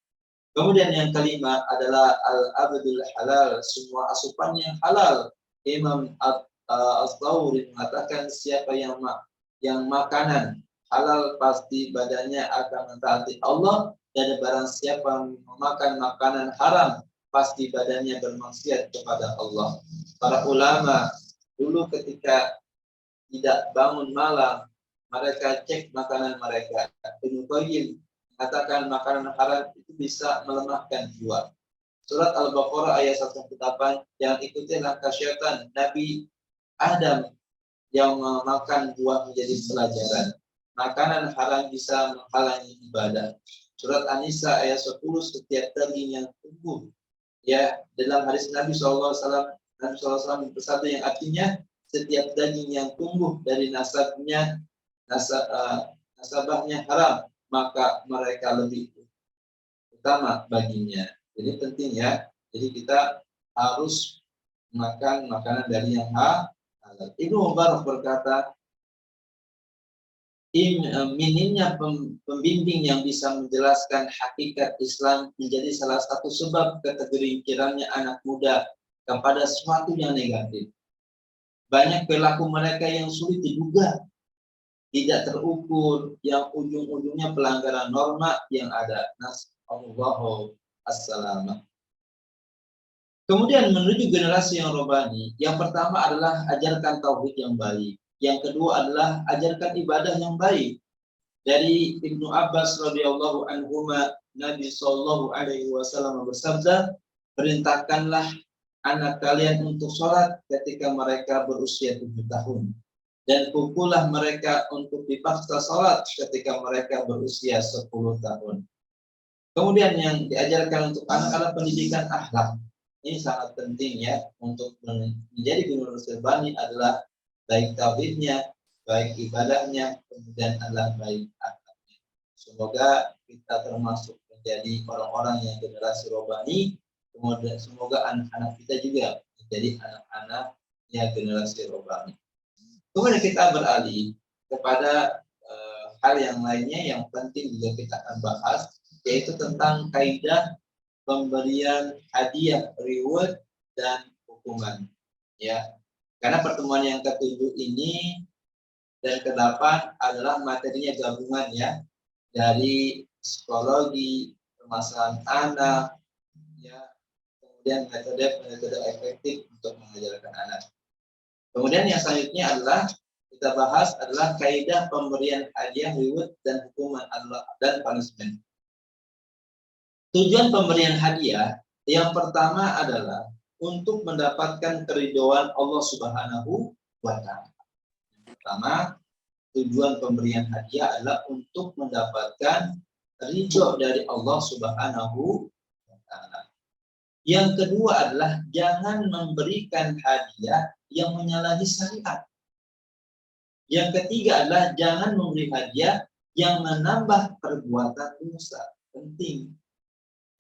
Kemudian yang kelima adalah al-abdul halal, semua asupan yang halal. Imam As-Sawri mengatakan siapa yang makanan halal pasti badannya akan mentaati Allah, dan barang siapa memakan makanan haram pasti badannya bermaksiat kepada Allah. Para ulama dulu ketika tidak bangun malam, mereka cek makanan mereka. Ibnu Qayyim mengatakan makanan haram itu bisa melemahkan jiwa. Surat Al-Baqarah ayat 118, yang ikuti langkah syaitan Nabi Adam yang memakan buah menjadi pelajaran. Makanan haram bisa menghalangi ibadah. Surat An-Nisa ayat 10, setiap daging yang tumbuh. Ya, dalam hadis Nabi SAW, Nabi SAW bersabda yang artinya setiap daging yang tumbuh dari nasabahnya haram, maka mereka lebih utama baginya. Jadi penting ya. Jadi kita harus makan makanan dari yang halal. Ibnu Mubarak berkata, minimnya pembimbing yang bisa menjelaskan hakikat Islam menjadi salah satu sebab ketergelincirannya anak muda kepada sesuatu yang negatif. Banyak perilaku mereka yang sulit diduga, tidak terukur, yang ujung-ujungnya pelanggaran norma yang ada. Nasallahu as-salamah. Kemudian menuju generasi yang robbani, yang pertama adalah ajarkan tauhid yang baik. Yang kedua adalah ajarkan ibadah yang baik. Dari Ibnu Abbas radhiyallahu anhuma, Nabi sallallahu alaihi wasallam bersabda, perintahkanlah anak kalian untuk sholat ketika mereka berusia 7 tahun. Dan pukullah mereka untuk dipaksa sholat ketika mereka berusia 10 tahun. Kemudian yang diajarkan untuk anak-anak pendidikan akhlak. Ini sangat penting ya, untuk menjadi generasi robbani adalah baik tauhidnya, baik ibadahnya, kemudian adalah baik akhlaknya. Semoga kita termasuk menjadi orang-orang yang generasi robbani. Kemudian semoga anak-anak kita juga menjadi anak-anak yang generasi robbani. Kemudian kita beralih kepada hal yang lainnya yang penting juga kita akan bahas, yaitu tentang kaidah pemberian hadiah, reward, dan hukuman. Ya, karena pertemuan yang ke-7 ini dan ke-8 adalah materinya gabungan ya, dari psikologi, permasalahan anak, ya, kemudian metode efektif untuk mengajarkan anak. Kemudian yang selanjutnya adalah kita bahas adalah kaidah pemberian hadiah, reward, dan hukuman dan punishment. Tujuan pemberian hadiah yang pertama adalah untuk mendapatkan keridhaan Allah Subhanahu wa Ta'ala. Yang pertama, tujuan pemberian hadiah adalah untuk mendapatkan ridho dari Allah Subhanahu wa Ta'ala. Yang kedua adalah jangan memberikan hadiah yang menyalahi syariat. Yang ketiga adalah jangan memberi hadiah yang menambah perbuatan dosa. Penting.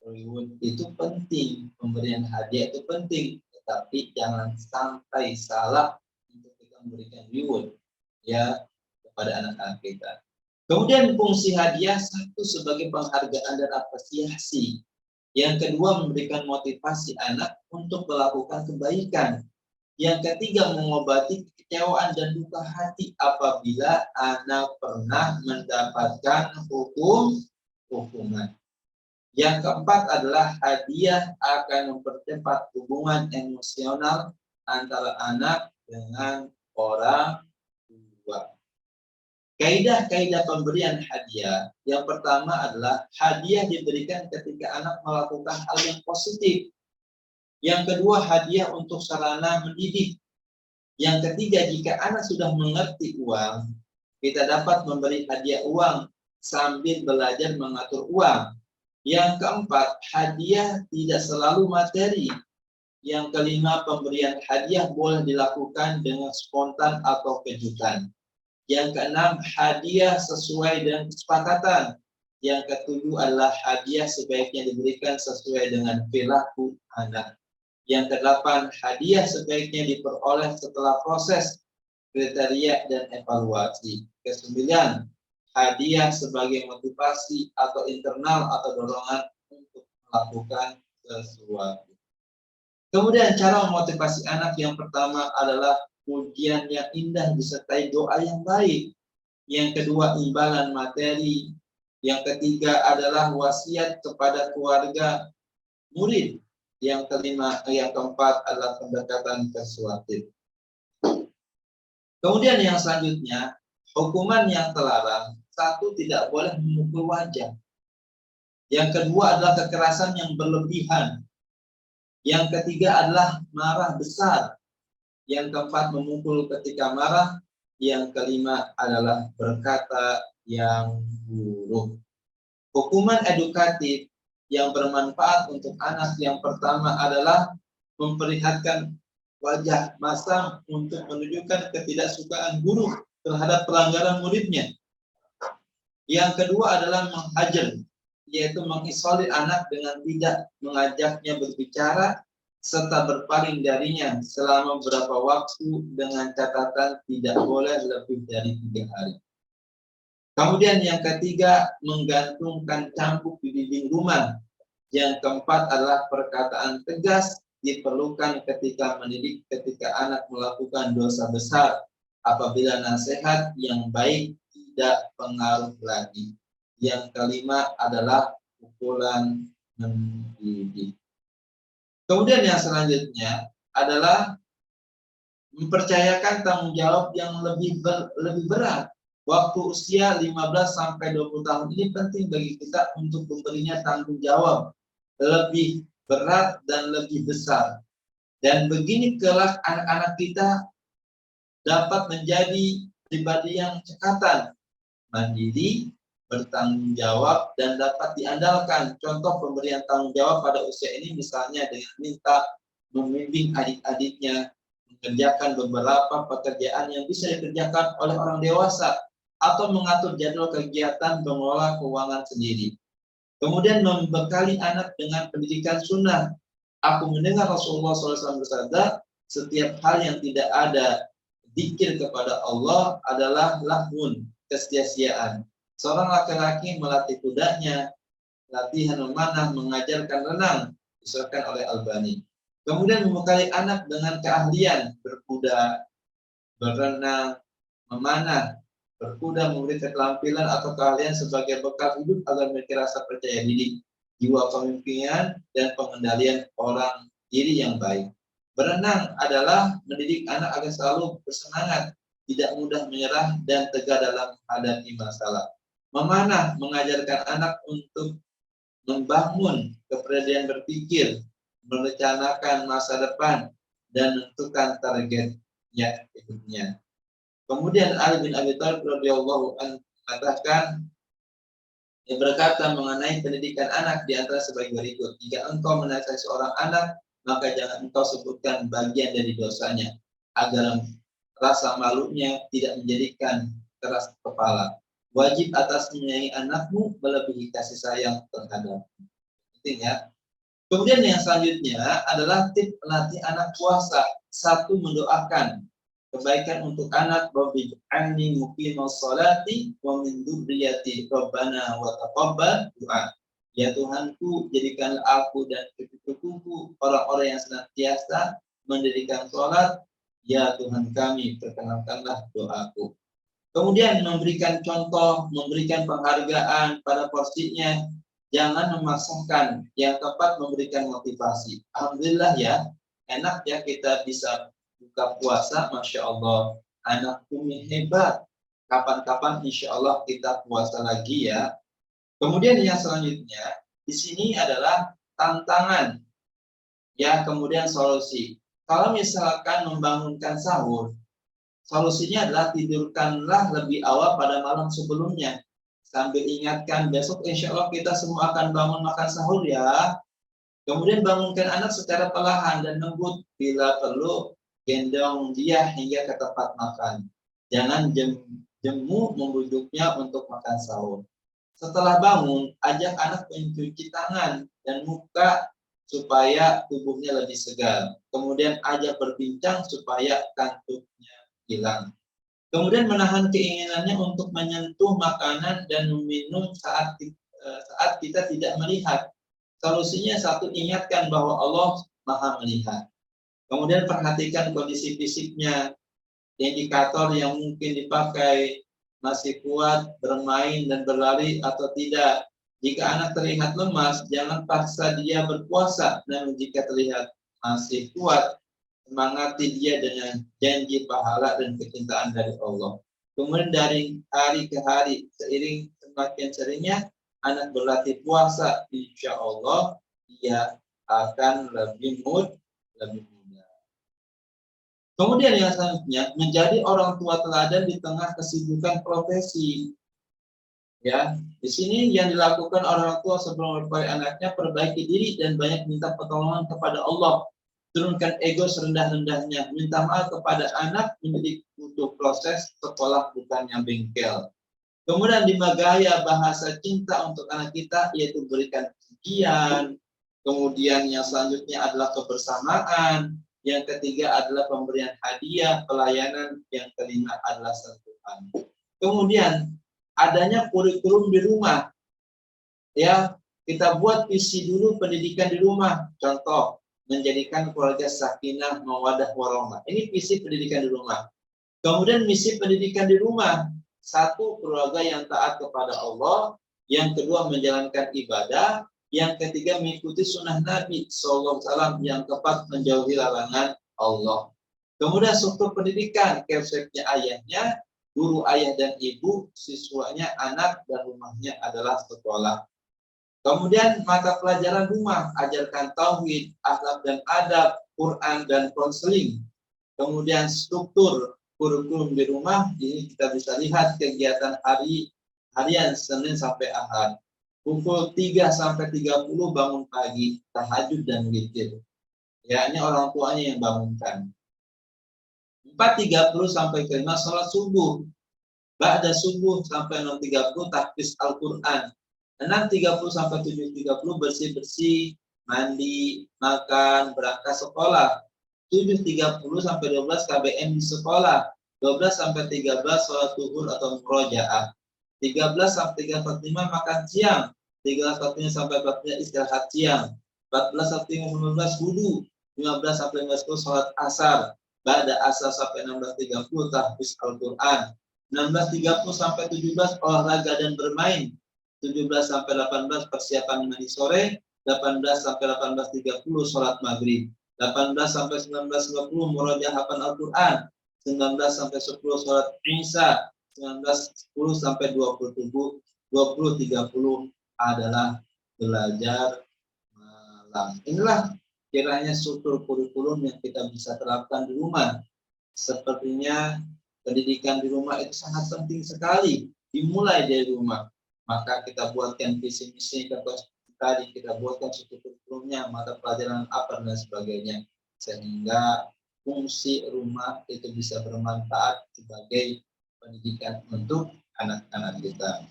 Reward itu penting, pemberian hadiah itu penting, tetapi jangan sampai salah untuk kita memberikan reward ya kepada anak-anak kita. Kemudian fungsi hadiah, satu sebagai penghargaan dan apresiasi. Yang kedua memberikan motivasi anak untuk melakukan kebaikan. Yang ketiga mengobati kekecewaan dan duka hati apabila anak pernah mendapatkan hukuman. Yang keempat adalah hadiah akan mempercepat hubungan emosional antara anak dengan orang tua. Kaidah-kaidah pemberian hadiah. Yang pertama adalah hadiah diberikan ketika anak melakukan hal yang positif. Yang kedua, hadiah untuk sarana mendidik. Yang ketiga, jika anak sudah mengerti uang, kita dapat memberi hadiah uang sambil belajar mengatur uang. Yang keempat, hadiah tidak selalu materi. Yang kelima, pemberian hadiah boleh dilakukan dengan spontan atau kejutan. Yang keenam, hadiah sesuai dengan kesepakatan. Yang ketujuh adalah hadiah sebaiknya diberikan sesuai dengan perilaku anak. Yang kedelapan, hadiah sebaiknya diperoleh setelah proses kriteria dan evaluasi. Kesembilan, hadiah sebagai motivasi atau internal atau dorongan untuk melakukan sesuatu. Kemudian cara memotivasi anak yang pertama adalah pujian yang indah disertai doa yang baik. Yang kedua, imbalan materi. Yang ketiga adalah wasiat kepada keluarga murid. Yang kelima, yang keempat adalah pendekatan persuasif. Kemudian yang selanjutnya, hukuman yang terlarang. Satu, tidak boleh memukul wajah. Yang kedua adalah kekerasan yang berlebihan. Yang ketiga adalah marah besar. Yang keempat, memukul ketika marah. Yang kelima adalah berkata yang buruk. Hukuman edukatif yang bermanfaat untuk anak yang pertama adalah memperlihatkan wajah masam untuk menunjukkan ketidaksukaan guru terhadap pelanggaran muridnya. Yang kedua adalah menghajar, yaitu mengisolir anak dengan tidak mengajaknya berbicara serta berpaling darinya selama beberapa waktu dengan catatan tidak boleh lebih dari 3 hari. Kemudian yang ketiga, menggantungkan cambuk di dinding rumah. Yang keempat adalah perkataan tegas diperlukan ketika mendidik, ketika anak melakukan dosa besar apabila nasihat yang baik tidak pengaruh lagi. Yang kelima adalah pukulan mendidik. Kemudian yang selanjutnya adalah mempercayakan tanggung jawab yang lebih berat. Waktu usia 15 sampai 20 tahun ini penting bagi kita untuk memberinya tanggung jawab lebih berat dan lebih besar. Dan begini kelak anak-anak kita dapat menjadi pribadi yang cekatan, mandiri, bertanggung jawab, dan dapat diandalkan. Contoh pemberian tanggung jawab pada usia ini misalnya dengan minta membimbing adik-adiknya mengerjakan beberapa pekerjaan yang bisa dikerjakan oleh orang dewasa atau mengatur jadwal kegiatan pengelola keuangan sendiri. Kemudian membekali anak dengan pendidikan sunnah. Aku mendengar Rasulullah SAW bersabda, setiap hal yang tidak ada zikir kepada Allah adalah lahun, kesia-siaan. Seorang laki-laki melatih kudanya, latihan memanah, mengajarkan renang, disebutkan oleh Albani. Kemudian membekali anak dengan keahlian berkuda, berenang, memanah. Berkuda memberi keterampilan atau keahlian sebagai bekal hidup agar memiliki rasa percaya diri, jiwa kepemimpinan, dan pengendalian orang diri yang baik. Berenang adalah mendidik anak agar selalu bersemangat, tidak mudah menyerah, dan tegar dalam menghadapi masalah. Memanah mengajarkan anak untuk membangun kepribadian berpikir, merencanakan masa depan, dan menentukan target hidupnya. Kemudian Ali bin Abi Thalib radhiyallahu anhu mengatakan, dia berkata mengenai pendidikan anak di antara sebagai berikut. Jika engkau menasihati seorang anak, maka jangan engkau sebutkan bagian dari dosanya, agar rasa malunya tidak menjadikan keras kepala. Wajib atas menyayangi anakmu melebihi kasih sayang terhadap. Penting ya. Kemudian yang selanjutnya adalah tips pelatih anak puasa. Satu, mendoakan kebaikan untuk anak. Rabbi ij'alni muqimas sholati wa min dzurriyyati rabbana wa taqabbal du'a. Ya Tuhanku, jadikanlah aku dan cucu-cucuku orang-orang yang senantiasa mendirikan sholat. Ya Tuhan kami, perkenankanlah doaku. Kemudian memberikan contoh, memberikan penghargaan pada porsinya. Jangan memaksakan, yang tepat memberikan motivasi. Alhamdulillah ya, enak ya kita bisa buka puasa, Masya Allah. Anakku hebat, kapan-kapan insya Allah kita puasa lagi ya. Kemudian yang selanjutnya, di sini adalah tantangan, ya kemudian solusi. Kalau misalkan membangunkan sahur, solusinya adalah tidurkanlah lebih awal pada malam sebelumnya. Sambil ingatkan besok insya Allah kita semua akan bangun makan sahur ya. Kemudian bangunkan anak secara perlahan dan lembut, bila perlu gendong dia hingga ke tempat makan. Jangan jemu membujuknya untuk makan sahur. Setelah bangun, ajak anak mencuci tangan dan muka supaya tubuhnya lebih segar. Kemudian ajak berbincang supaya kantuknya hilang. Kemudian menahan keinginannya untuk menyentuh makanan dan meminum saat kita tidak melihat. Solusinya satu, ingatkan bahwa Allah Maha melihat. Kemudian perhatikan kondisi fisiknya, indikator yang mungkin dipakai, masih kuat bermain dan berlari atau tidak. Jika anak terlihat lemas, jangan paksa dia berpuasa. Namun jika terlihat masih kuat, semangati dia dengan janji pahala dan kecintaan dari Allah. Kemudian dari hari ke hari, seiring semakin seringnya anak berlatih puasa, insya Allah dia akan lebih lebih mudah. Kemudian yang selanjutnya, menjadi orang tua teladan di tengah kesibukan profesi. Ya, di sini yang dilakukan orang tua sebelum memperbaiki anaknya, perbaiki diri dan banyak minta pertolongan kepada Allah. Turunkan ego serendah-rendahnya, minta maaf kepada anak, menjadi butuh proses sekolah bukannya bengkel. Kemudian di gaya bahasa cinta untuk anak kita, yaitu berikan pujian. Kemudian yang selanjutnya adalah kebersamaan. Yang ketiga adalah pemberian hadiah, pelayanan. Yang kelima adalah sentuhan. Kemudian adanya kurikulum di rumah. Ya, kita buat visi dulu pendidikan di rumah. Contoh, menjadikan keluarga sakinah, mawadah, warahmah. Ini visi pendidikan di rumah. Kemudian misi pendidikan di rumah. Satu, keluarga yang taat kepada Allah. Yang kedua, menjalankan ibadah. Yang ketiga, mengikuti sunnah Nabi SAW. Yang keempat, menjauhi larangan Allah. Kemudian struktur pendidikan, konsepnya ayahnya, guru ayah dan ibu, siswanya anak, dan rumahnya adalah sekolah. Kemudian mata pelajaran rumah, ajarkan tauhid, akhlak dan adab, Quran dan konseling. Kemudian struktur kurikulum di rumah, ini kita bisa lihat kegiatan harian Senin sampai Ahad. Pukul 3 sampai 30 bangun pagi, tahajud dan witir. Ya, ini orang tuanya yang bangunkan. 4.30 sampai ke 5 sholat subuh. Ba'da subuh sampai 6.30 tahfiz Al-Quran. 6.30 sampai 7.30 bersih-bersih, mandi, makan, berangkat sekolah. 7.30 sampai 12 KBM di sekolah. 12 sampai 13 sholat zuhur atau murojaah. 13 sampai 3.45 makan siang. 13.45 sampai 14 istirahat siang. 14 sampai 15 wudu. 15 sampai 15 sholat asar. Ba'da asar sampai 16.30 tahfiz Al-Quran. 16.30 sampai 17 olahraga dan bermain. 17 sampai 18 persiapan mandi sore. 18 sampai 18.30 sholat maghrib. 18 sampai 19.50 murojaah hafal Al-Quran. 19 sampai 10 sholat Isya. 19 10 sampai 20.30 adalah belajar malam. Inilah kiranya struktur kurikulum yang kita bisa terapkan di rumah. Sepertinya pendidikan di rumah itu sangat penting sekali, dimulai dari rumah. Maka kita buatkan visi misi tadi, kita buatkan struktur kurikulumnya, mata pelajaran apa dan sebagainya, sehingga fungsi rumah itu bisa bermanfaat sebagai pendidikan untuk anak-anak kita.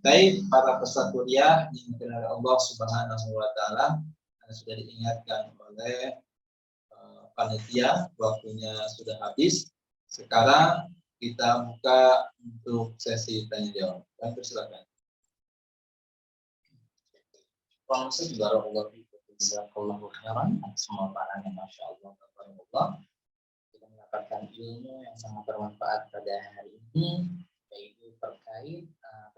Baik para peserta kuliah yang dikenal Allah Subhanahu wa taala, sudah diingatkan oleh panitia, waktunya sudah habis. Sekarang kita buka untuk sesi tanya jawab. Dan persilakan. Proses barakallahu fikum, jazakallahu khairan atas pemaparan yang masya Allah, tabarakallah. Kita mendapatkan ilmu yang sangat bermanfaat pada hari ini, yaitu terkait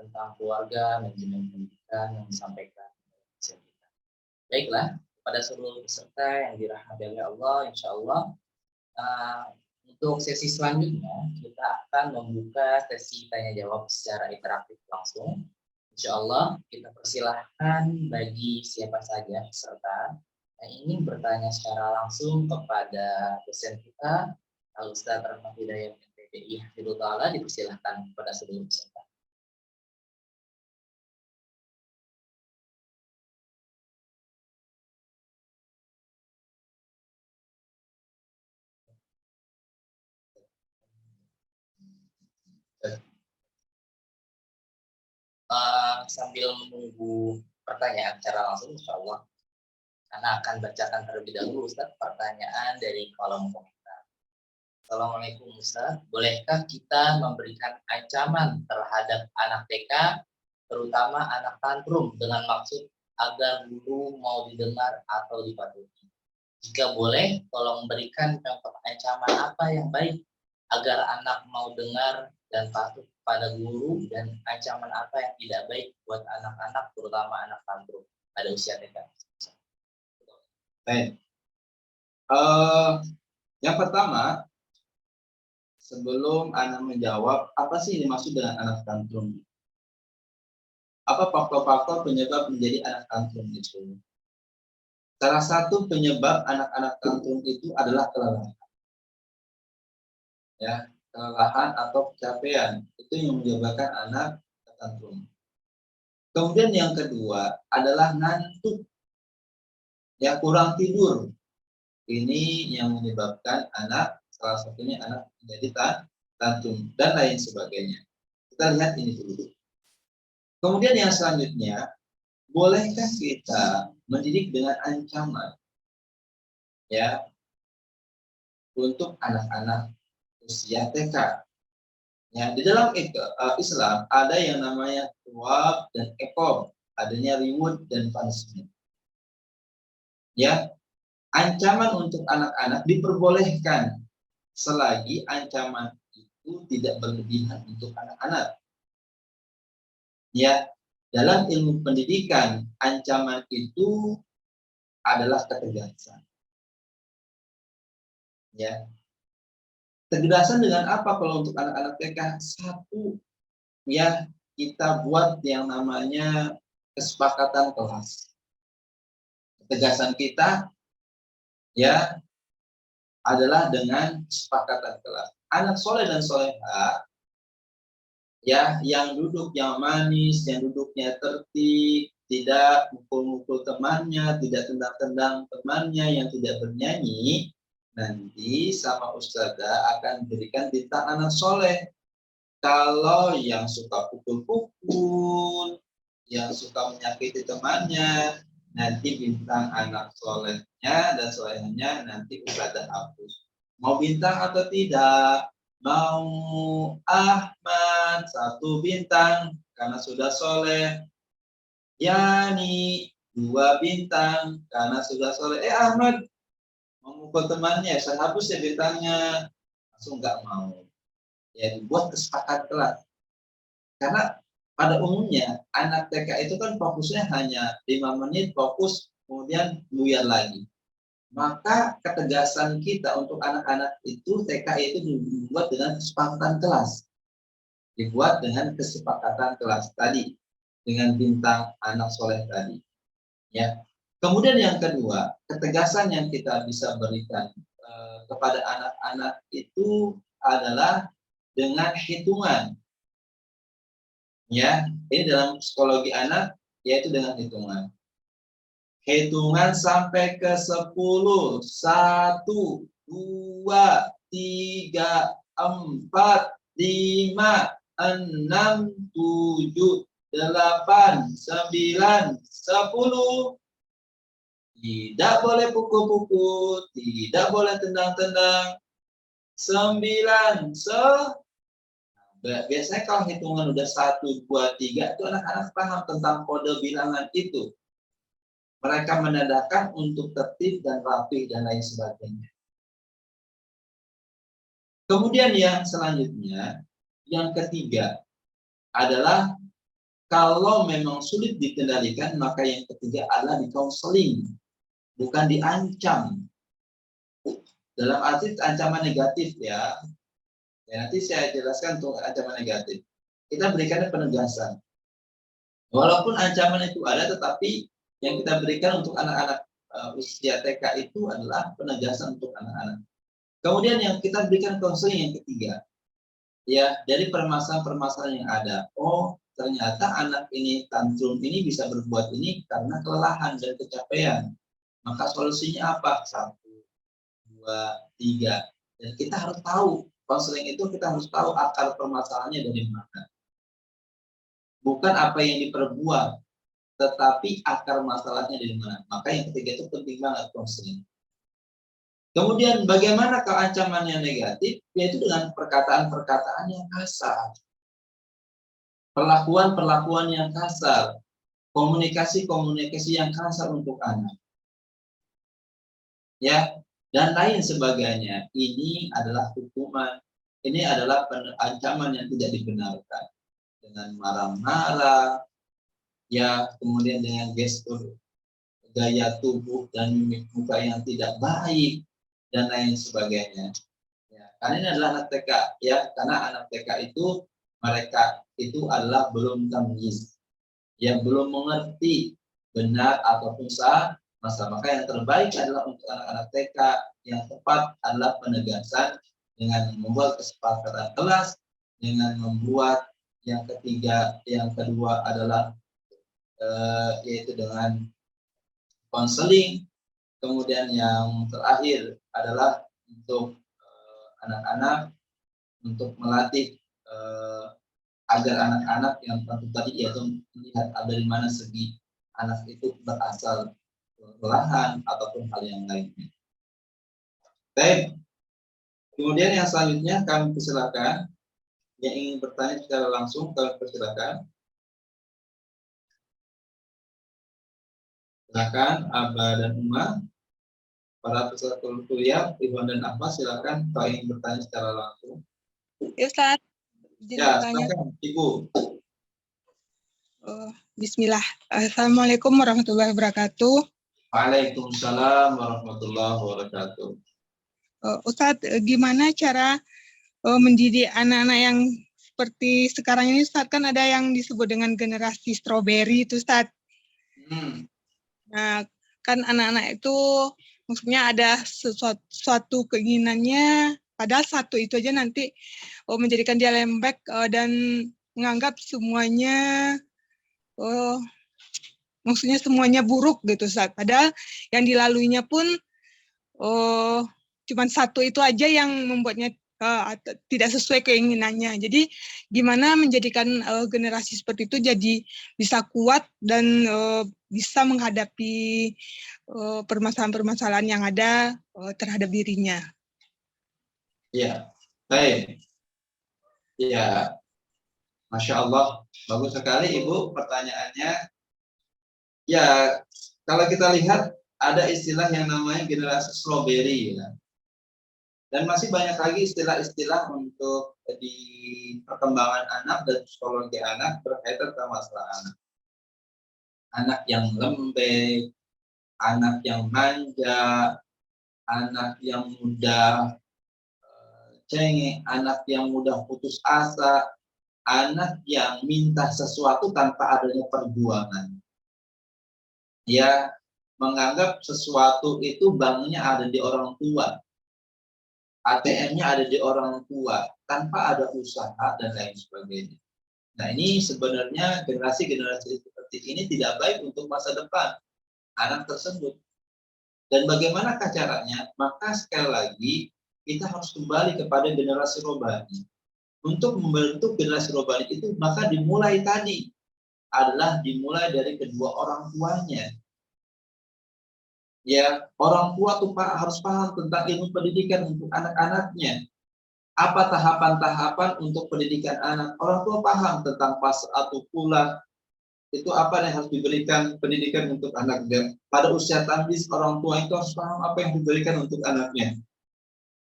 tentang keluarga, manajemen pendidikan yang disampaikan oleh kita. Baiklah, kepada seluruh peserta yang dirahmati oleh Allah, insya Allah untuk sesi selanjutnya kita akan membuka sesi tanya jawab secara interaktif langsung. Insya Allah kita persilahkan bagi siapa saja peserta yang ingin bertanya secara langsung kepada dosen kita, Al-Ustaz Rahmat Hidayat MPPI Hafidhul Ta'ala, dipersilahkan kepada seluruh peserta. Sambil menunggu pertanyaan secara langsung, insya Allah karena akan bacakan terlebih dahulu Ustaz pertanyaan dari kolom komentar. Assalamualaikum Ustaz. Bolehkah kita memberikan ancaman terhadap anak TK, terutama anak tantrum dengan maksud agar guru mau didengar atau dipatuhi? Jika boleh, tolong berikan contoh ancaman apa yang baik agar anak mau dengar dan patuh pada guru, dan ancaman apa yang tidak baik buat anak-anak, terutama anak tantrum pada usia TK. Baik. Yang pertama, sebelum Anda menjawab, apa sih yang dimaksud dengan anak tantrum? Apa faktor-faktor penyebab menjadi anak tantrum itu? Salah satu penyebab anak-anak tantrum itu adalah kelelahan. Ya, kelelahan atau kecapean itu yang menyebabkan anak tantrum. Kemudian yang kedua adalah ngantuk, ya kurang tidur. Ini yang menyebabkan anak, salah satunya anak menjadi tantrum dan lain sebagainya. Kita lihat ini dulu. Kemudian yang selanjutnya, bolehkah kita mendidik dengan ancaman, ya, untuk anak-anak usia TK? Ya, di dalam Islam ada yang namanya thawab dan iqab, adanya reward dan punishment. Ya, ancaman untuk anak-anak diperbolehkan selagi ancaman itu tidak berlebihan untuk anak-anak. Ya, dalam ilmu pendidikan, ancaman itu adalah ketegasan. Ya, ketegasan dengan apa kalau untuk anak-anak TK? Satu, ya kita buat yang namanya kesepakatan kelas. Ketegasan kita, ya, adalah dengan kesepakatan kelas. Anak soleh dan soleha, ya, yang duduk yang manis, yang duduknya tertib, tidak mukul-mukul temannya, tidak tendang-tendang temannya, yang tidak bernyanyi, nanti sama ustazah akan berikan bintang anak soleh. Kalau yang suka pukul-pukul, yang suka menyakiti temannya, nanti bintang anak solehnya dan solehnya nanti ustazah hapus. Mau bintang atau tidak? Mau Ahmad 1 bintang karena sudah soleh, Yani 2 bintang karena sudah soleh. Ahmad memukul temannya, saya hapus ya bintangnya. Langsung nggak mau. Ya dibuat kesepakatan kelas. Karena pada umumnya anak TK itu kan fokusnya hanya 5 menit fokus, kemudian buyar lagi. Maka ketegasan kita untuk anak-anak itu TK itu dibuat dengan kesepakatan kelas. Dibuat dengan kesepakatan kelas tadi, dengan bintang anak soleh tadi. Ya. Kemudian yang kedua, ketegasan yang kita bisa berikan kepada anak-anak itu adalah dengan hitungan. Ya, ini dalam psikologi anak yaitu dengan hitungan. Hitungan sampai ke 10. 1, 2, 3, 4, 5, 6, 7, 8, 9, 10. Tidak boleh pukul-pukul, tidak boleh tendang-tendang. 9, biasanya kalau hitungan udah 1, 2, 3 itu anak-anak paham tentang kode bilangan itu. Mereka menandakan untuk tertib dan rapi dan lain sebagainya. Kemudian yang selanjutnya, yang ketiga adalah kalau memang sulit dikendalikan, maka yang ketiga adalah dikonseling, bukan diancam. Dalam arti ancaman negatif ya. Ya, nanti saya jelaskan untuk ancaman negatif. Kita berikan penegasan. Walaupun ancaman itu ada, tetapi yang kita berikan untuk anak-anak usia TK itu adalah penegasan untuk anak-anak. Kemudian yang kita berikan konseling yang ketiga, ya dari permasalahan-permasalahan yang ada. Oh, ternyata anak ini tantrum ini bisa berbuat ini karena kelelahan dan kecapean. Maka solusinya apa? 1, 2, 3. Dan kita harus tahu, konseling itu kita harus tahu akar permasalahannya dari mana. Bukan apa yang diperbuat, tetapi akar masalahnya dari mana. Maka yang ketiga itu penting banget konseling. Kemudian bagaimana kalau ancamannya negatif? Yaitu dengan perkataan-perkataan yang kasar, perlakuan-perlakuan yang kasar, komunikasi-komunikasi yang kasar untuk anak. Ya, dan lain sebagainya. Ini adalah hukuman. Ini adalah ancaman yang tidak dibenarkan. Dengan marah-marah, ya, kemudian dengan gestur gaya tubuh dan mimik muka yang tidak baik dan lain sebagainya. Ya, karena ini adalah anak TK, ya, karena anak TK itu mereka itu adalah belum tamyiz, yang belum mengerti benar ataupun salah. Maka yang terbaik adalah untuk anak-anak TK, yang tepat adalah penegasan dengan membuat kesepakatan kelas, dengan membuat yang kedua adalah yaitu dengan konseling. Kemudian yang terakhir adalah untuk anak-anak, untuk melatih agar anak-anak yang tentu tadi yaitu melihat dari mana segi anak itu berasal perlahan ataupun hal yang lainnya. Baik. Kemudian yang selanjutnya kami persilakan yang ingin bertanya secara langsung, kami persilakan. Silakan Abah dan Uma, para peserta kuliah, Iwan dan Ahmad, silakan kalau ingin bertanya secara langsung. Ya, Ustaz. Ya, silakan Ibu. Bismillah. Assalamualaikum warahmatullahi wabarakatuh. Waalaikumsalam warahmatullahi wabarakatuh. Ustadz, gimana cara mendidik anak-anak yang seperti sekarang ini, Ustadz? Kan ada yang disebut dengan generasi stroberi itu, Ustadz. Nah, kan anak-anak itu maksudnya ada suatu keinginannya, padahal satu itu aja nanti menjadikan dia lembek dan menganggap semuanya maksudnya semuanya buruk gitu, Ustadz. Padahal yang dilaluinya pun cuma satu itu aja yang membuatnya tidak sesuai keinginannya. Jadi gimana menjadikan generasi seperti itu jadi bisa kuat dan bisa menghadapi permasalahan-permasalahan yang ada terhadap dirinya. Ya, baik. Ya, Masya Allah, bagus sekali Ibu pertanyaannya. Ya, kalau kita lihat ada istilah yang namanya generasi strawberry, ya. Dan masih banyak lagi istilah-istilah untuk di perkembangan anak dan psikologi anak berkaitan dengan masalah anak. Anak yang lembek, anak yang manja, anak yang mudah cengeng, anak yang mudah putus asa, anak yang minta sesuatu tanpa adanya perjuangan. Ya, menganggap sesuatu itu banknya ada di orang tua, ATM-nya ada di orang tua, tanpa ada usaha dan lain sebagainya. Nah, ini sebenarnya generasi-generasi seperti ini tidak baik untuk masa depan anak tersebut. Dan bagaimanakah caranya? Maka sekali lagi, kita harus kembali kepada generasi robani. Untuk membentuk generasi robani itu, maka dimulai tadi adalah dimulai dari kedua orang tuanya. Ya, orang tua tuh harus paham tentang ilmu pendidikan untuk anak-anaknya. Apa tahapan-tahapan untuk pendidikan anak? Orang tua paham tentang fase atau pula itu apa yang harus diberikan pendidikan untuk anaknya. Pada usia tamyiz, orang tua itu harus paham apa yang diberikan untuk anaknya.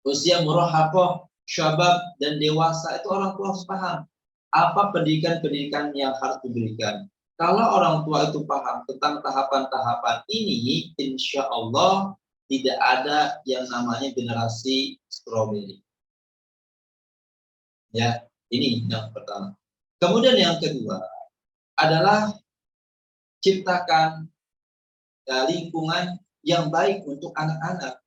Usia murahaqah, syabab dan dewasa itu orang tua harus paham apa pendidikan-pendidikan yang harus diberikan. Kalau orang tua itu paham tentang tahapan-tahapan ini, insya Allah tidak ada yang namanya generasi strawberry. Ya, ini yang pertama. Kemudian yang kedua adalah ciptakan lingkungan yang baik untuk anak-anak.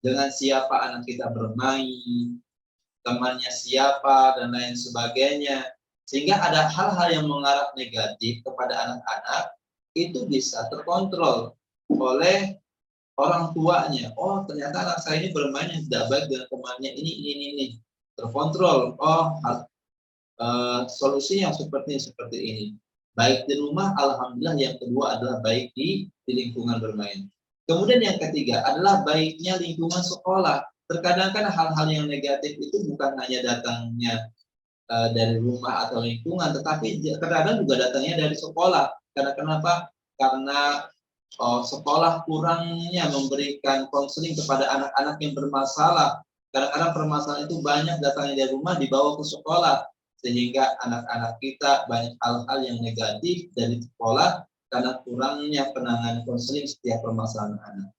Dengan siapa anak kita bermain, temannya siapa, dan lain sebagainya. Sehingga ada hal-hal yang mengarah negatif kepada anak-anak, itu bisa terkontrol oleh orang tuanya. Oh, ternyata anak saya ini bermain yang tidak baik dengan temannya ini. Terkontrol. Oh, solusinya seperti ini. Baik di rumah, alhamdulillah. Yang kedua adalah baik di lingkungan bermain. Kemudian yang ketiga adalah baiknya lingkungan sekolah. Terkadang kan hal-hal yang negatif itu bukan hanya datangnya dari rumah atau lingkungan, tetapi terkadang juga datangnya dari sekolah. Karena kenapa? Karena sekolah kurangnya memberikan konseling kepada anak-anak yang bermasalah. Kadang-kadang permasalahan itu banyak datangnya dari rumah dibawa ke sekolah, sehingga anak-anak kita banyak hal-hal yang negatif dari sekolah karena kurangnya penanganan konseling setiap permasalahan anak.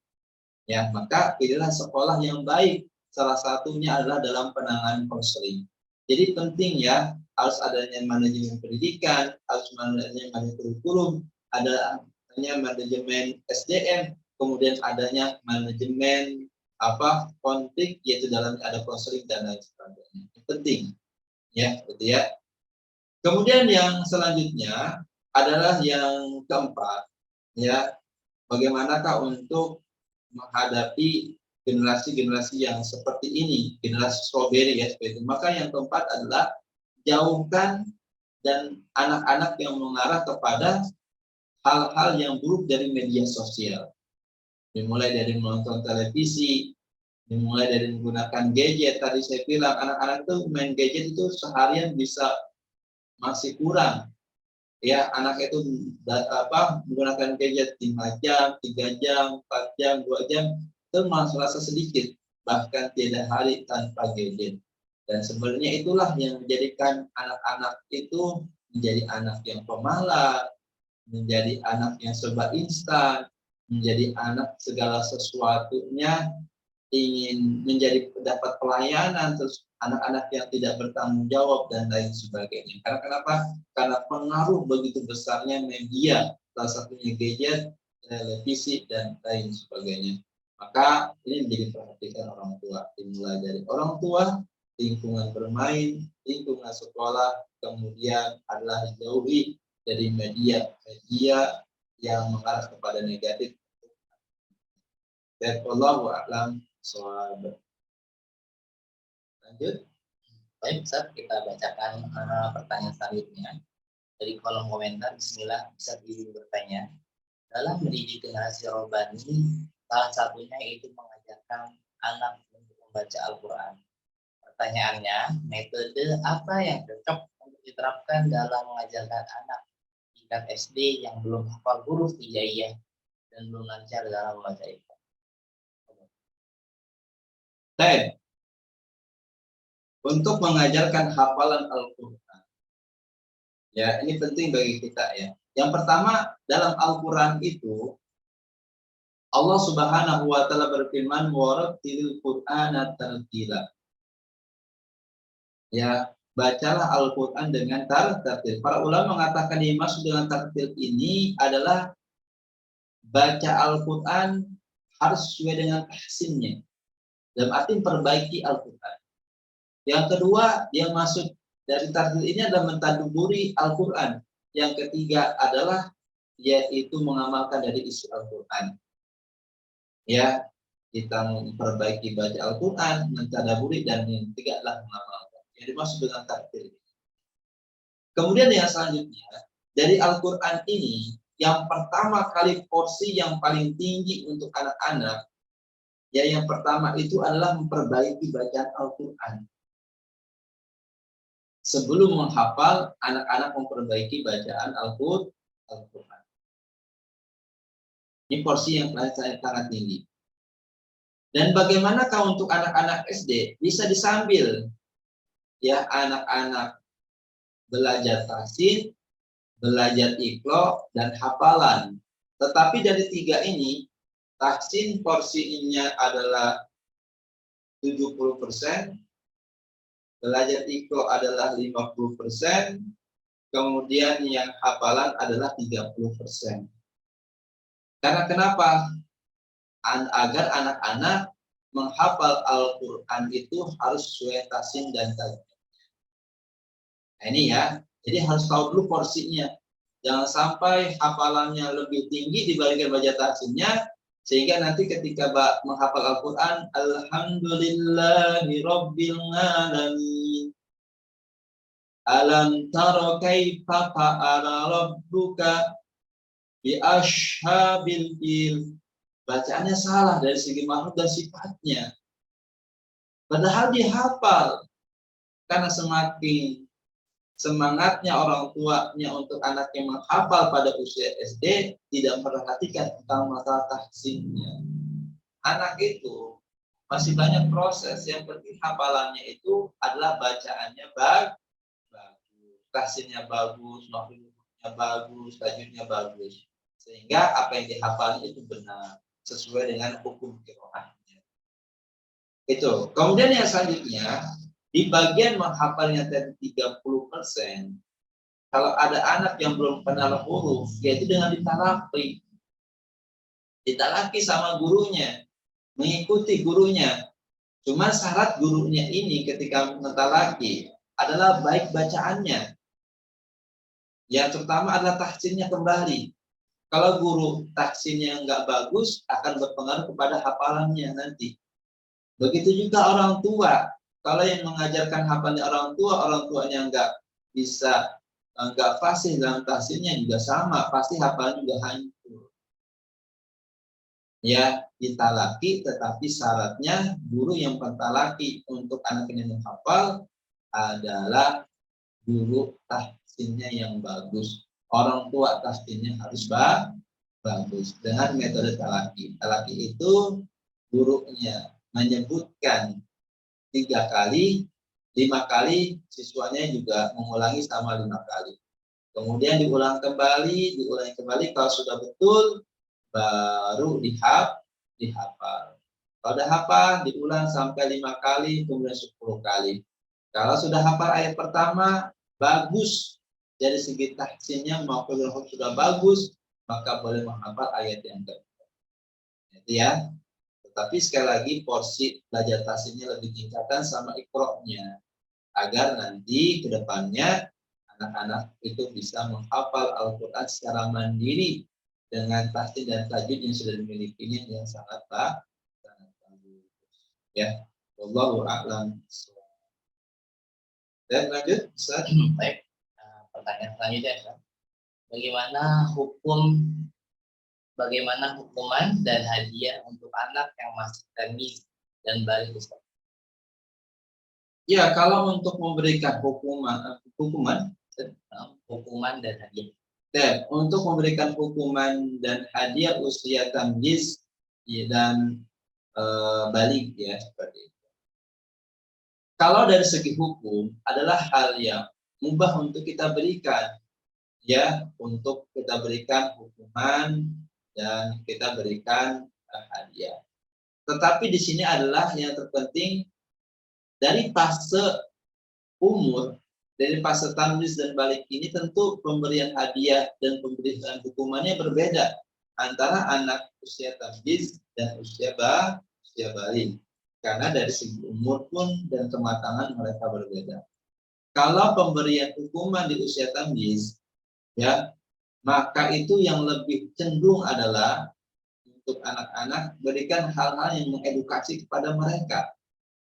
Ya, maka pilihlah sekolah yang baik. Salah satunya adalah dalam penanganan konseling. Jadi penting ya, harus adanya manajemen pendidikan, harus adanya manajemen kurikulum, adanya manajemen SDM, kemudian adanya manajemen konflik, yaitu dalamnya ada konseling dan lain sebagainya. Penting ya, betul ya. Kemudian yang selanjutnya adalah yang keempat, ya, bagaimanakah untuk menghadapi generasi-generasi yang seperti ini, generasi strawberry ya seperti itu. Maka yang keempat adalah jauhkan dan anak-anak yang mengarah kepada hal-hal yang buruk dari media sosial. Dimulai dari menonton televisi, dimulai dari menggunakan gadget. Tadi saya bilang anak-anak itu main gadget itu seharian bisa masih kurang. Ya, anak itu menggunakan gadget 5 jam, 3 jam, 4 jam, 2 jam, itu merasa sedikit, bahkan tidak hari tanpa gadget. Dan sebenarnya itulah yang menjadikan anak-anak itu menjadi anak yang pemalas, menjadi anak yang serba instan, menjadi anak segala sesuatunya ingin menjadi dapat pelayanan, terus anak-anak yang tidak bertanggung jawab dan lain sebagainya. Karena kenapa? Karena pengaruh begitu besarnya media, salah satunya gadget, televisi dan lain sebagainya. Maka ini menjadi perhatian orang tua, dimulai dari orang tua, lingkungan bermain, lingkungan sekolah, kemudian adalah jauhi dari media yang mengarah kepada negatif. Dan Allahu a'lam bishawab. Lanjut. Baik, Ustaz, kita bacakan pertanyaan selanjutnya dari kolom komentar. Bismillah, Ustaz Ibu bertanya, dalam mendidik generasi robbani, salah satunya yaitu mengajarkan anak untuk membaca Al-Quran. Pertanyaannya, metode apa yang cocok untuk diterapkan dalam mengajarkan anak tingkat SD yang belum hafal huruf hijaiyah dan belum lancar dalam membaca itu? Baik. Untuk mengajarkan hafalan Al-Quran. Ya, ini penting bagi kita ya. Yang pertama, dalam Al-Quran itu Allah Subhanahu wa taala berfirman, "Warattilil Qur'ana tartila." Ya, bacalah Al-Quran dengan tartil. Para ulama mengatakan yang maksud dengan tartil ini adalah baca Al-Quran harus sesuai dengan tahsinnya. Dalam arti perbaiki Al-Quran. Yang kedua, yang maksud dari tartil ini adalah mentadaburi Al-Quran. Yang ketiga adalah yaitu mengamalkan dari isi Al-Quran. Ya, kita memperbaiki baca Al-Quran, mentadaburi, dan yang ketiga adalah mengamalkan. Yang dimaksud dengan tartil. Kemudian yang selanjutnya, dari Al-Quran ini, yang pertama kali porsi yang paling tinggi untuk anak-anak, ya yang pertama itu adalah memperbaiki bacaan Al-Quran. Sebelum menghafal, anak-anak memperbaiki bacaan Al-Quran. Ini porsi yang sangat tinggi. Dan bagaimanakah untuk anak-anak SD? Bisa disambil. Ya, anak-anak belajar tahsin, belajar iqra, dan hafalan. Tetapi dari tiga ini, tahsin porsinya adalah 70%, belajar iqra adalah 50%, kemudian yang hafalan adalah 30%. Karena kenapa? Agar anak-anak menghafal Al-Quran itu harus sesuai tahsin dan tajwid. Nah, ini ya, jadi harus tahu dulu porsinya. Jangan sampai hafalannya lebih tinggi dibandingkan baca tahsinnya, sehingga nanti ketika menghafal Al-Quran, Alhamdulillahi Rabbil Alamin, alam taro kaifa fa'ala rabbuka bi ashabil fil, bacaannya salah dari segi makhluk dan sifatnya. Padahal dihafal, karena semakin semangatnya orang tuanya untuk anaknya menghafal pada usia SD, tidak memperhatikan tentang masalah tahsinnya. Anak itu masih banyak proses, yang penting hafalannya itu adalah bacaannya bagus, tahsinnya bagus, makhluknya bagus, tajwidnya bagus, sehingga apa yang dihafalnya itu benar sesuai dengan hukum qiraatnya. Itu. Kemudian yang selanjutnya, di bagian menghafalnya tadi 30%, kalau ada anak yang belum kenal huruf, yaitu dengan ditalaki sama gurunya, mengikuti gurunya. Cuma syarat gurunya ini ketika mentalaki adalah baik bacaannya. Yang terutama adalah tahsinnya kembali. Kalau guru tahsinnya nggak bagus, akan berpengaruh kepada hafalannya nanti. Begitu juga orang tua. Kalau yang mengajarkan hafalnya orang tuanya nggak bisa, nggak fasih dalam tahsinnya juga sama, pasti hafalan juga hancur. Ya, ditalaki, tetapi syaratnya guru yang mentalaki untuk anak ini menghafal adalah guru tahsinnya yang bagus. Orang tua tahsinnya harus bagus dengan metode talaki. Talaki itu gurunya menyebutkan 3 kali, 5 kali, siswanya juga mengulangi sama 5 kali. Kemudian diulangi kembali, kalau sudah betul, baru dihafal. Kalau sudah hafal, diulang sampai 5 kali, kemudian 10 kali. Kalau sudah hafal ayat pertama, bagus. Dari segi tahsinnya maupun sudah bagus, maka boleh menghafal ayat yang kedua. Itu ya. Tetapi sekali lagi porsi belajar tahsinnya lebih tingkatkan sama iqra-nya, agar nanti ke depannya anak-anak itu bisa menghafal Al-Quran secara mandiri dengan tahsin dan tajwid yang sudah dimilikinya yang sangat bagus. Ya, wallahu a'lam. Dan lanjut, Ustaz. Baik. Pertanyaan selanjutnya, Ustaz. Bagaimana hukuman dan hadiah untuk anak yang masih tamis dan balik, Ustaz? Ya, kalau untuk memberikan hukuman dan hadiah. Dan untuk memberikan hukuman dan hadiah usia tamyiz dan balik, ya, seperti itu. Kalau dari segi hukum adalah hal yang mubah untuk kita berikan, ya, untuk kita berikan hukuman dan kita berikan hadiah. Tetapi di sini adalah yang terpenting dari fase umur, dari fase tamyiz dan balik ini tentu pemberian hadiah dan pemberian hukumannya berbeda antara anak usia tamyiz dan usia balik, karena dari segi umur pun dan kematangan mereka berbeda. Kalau pemberian hukuman di usia tamyiz, ya, maka itu yang lebih cenderung adalah untuk anak-anak berikan hal-hal yang mengedukasi kepada mereka,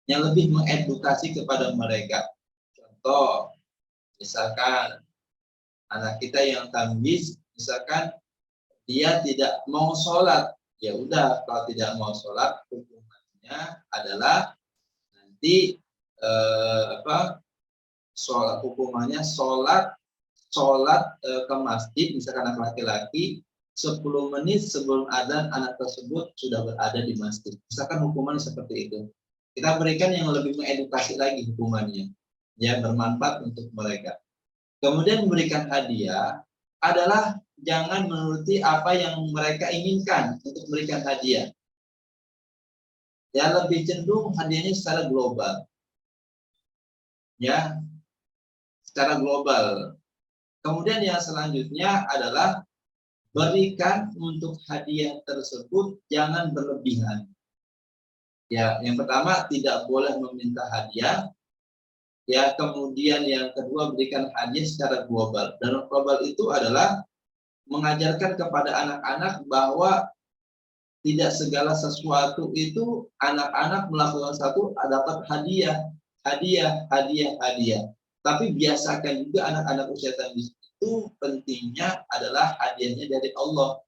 yang lebih mengedukasi kepada mereka. Contoh, misalkan anak kita yang tamyiz, misalkan dia tidak mau sholat, ya udah, kalau tidak mau sholat, hukumannya adalah nanti hukumannya sholat ke masjid, misalkan anak laki-laki 10 menit sebelum adzan anak tersebut sudah berada di masjid. Misalkan hukuman seperti itu. Kita berikan yang lebih mengedukasi lagi hukumannya, yang bermanfaat untuk mereka. Kemudian memberikan hadiah adalah jangan menuruti apa yang mereka inginkan untuk memberikan hadiah. Ya, lebih cenderung hadiahnya secara global. Ya, secara global. Kemudian yang selanjutnya adalah berikan untuk hadiah tersebut jangan berlebihan. Ya, yang pertama tidak boleh meminta hadiah. Ya, kemudian yang kedua berikan hadiah secara global. Dan global itu adalah mengajarkan kepada anak-anak bahwa tidak segala sesuatu itu anak-anak melakukan satu dapat hadiah. Tapi biasakan juga anak-anak usia tamyiz itu pentingnya adalah hadiahnya dari Allah.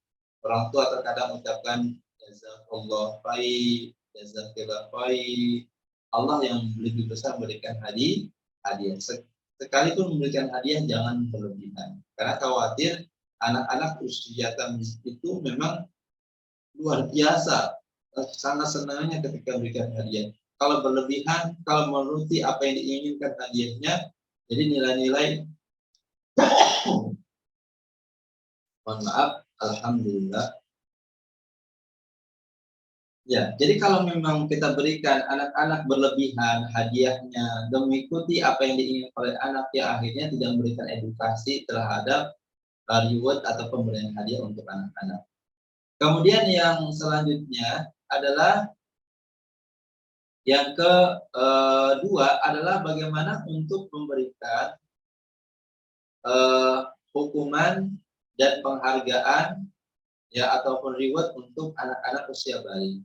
Orang tua terkadang mengucapkan Jazakallah khair, jazakallah khair. Allah yang lebih besar memberikan hadiah. Sekalipun memberikan hadiah jangan berlebihan. Karena khawatir anak-anak usia tamis itu memang luar biasa, sangat senangnya ketika memberikan hadiah. Kalau berlebihan, kalau menuruti apa yang diinginkan hadiahnya, jadi nilai-nilai mohon maaf, alhamdulillah. Ya, jadi kalau memang kita berikan anak-anak berlebihan hadiahnya dan mengikuti apa yang diinginkan oleh anak, ya akhirnya tidak memberikan edukasi terhadap reward atau pemberian hadiah untuk anak-anak. Kemudian yang selanjutnya adalah yang kedua adalah bagaimana untuk memberikan hukuman dan penghargaan ya ataupun reward untuk anak-anak usia balik.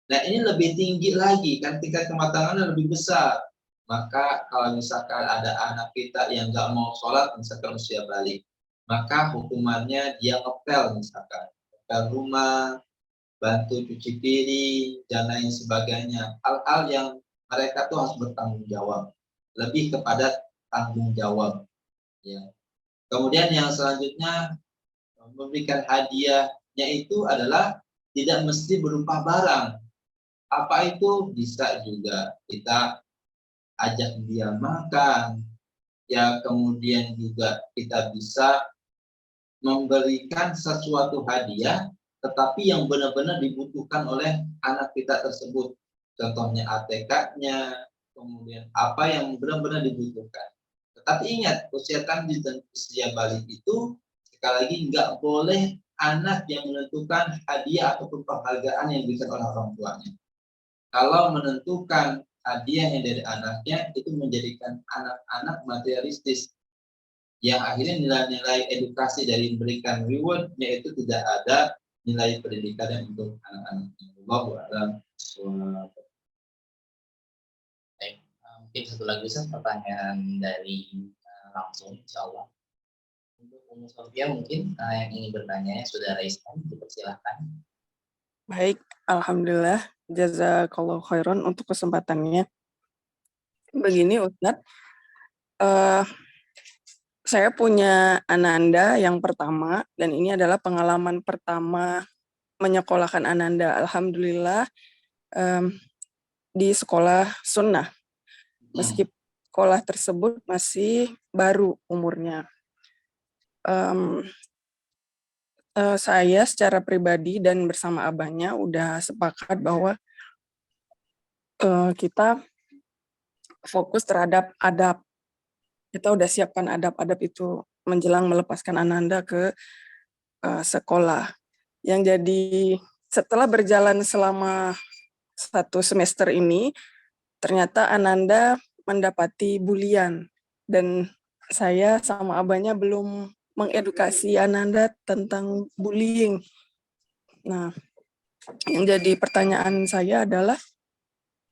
Nah ini lebih tinggi lagi kan, tingkat kematangannya lebih besar. Maka kalau misalkan ada anak kita yang nggak mau sholat misalkan usia balik, maka hukumannya dia ngepel misalkan, ngepel rumah, bantu cuci piring dan lain sebagainya. Hal-hal yang mereka tuh harus bertanggung jawab, lebih kepada tanggung jawab. Ya. Kemudian yang selanjutnya memberikan hadiahnya itu adalah tidak mesti berupa barang. Apa itu? Bisa juga kita ajak dia makan, ya kemudian juga kita bisa memberikan sesuatu hadiah, tetapi yang benar-benar dibutuhkan oleh anak kita tersebut. Contohnya ATK-nya, kemudian apa yang benar-benar dibutuhkan. Tetapi ingat, usia tamyiz dan usia balik itu sekali lagi nggak boleh anak yang menentukan hadiah ataupun penghargaan yang diberikan oleh orang tuanya. Kalau menentukan hadiah yang dari anaknya itu menjadikan anak-anak materialistis yang akhirnya nilai-nilai edukasi dari memberikan reward yaitu tidak ada nilai pendidikan untuk anak-anaknya. Allahu a'lam. Mungkin satu lagi Ustaz, pertanyaan dari langsung insyaallah. Untuk Ummu Sofia mungkin yang ingin bertanya sudah raise hand, dipersilakan. Baik, alhamdulillah. Jazakallahu khairan untuk kesempatannya. Begini Ustadz, saya punya Ananda yang pertama, dan ini adalah pengalaman pertama menyekolahkan Ananda. Alhamdulillah di sekolah sunnah. Meski sekolah tersebut masih baru umurnya. Saya secara pribadi dan bersama abahnya udah sepakat bahwa kita fokus terhadap adab. Kita udah siapkan adab-adab itu menjelang melepaskan Ananda ke sekolah. Yang jadi setelah berjalan selama 1 semester ini, ternyata Ananda mendapati bulian. Dan saya sama abahnya belum mengedukasi Ananda tentang bullying. Nah, yang jadi pertanyaan saya adalah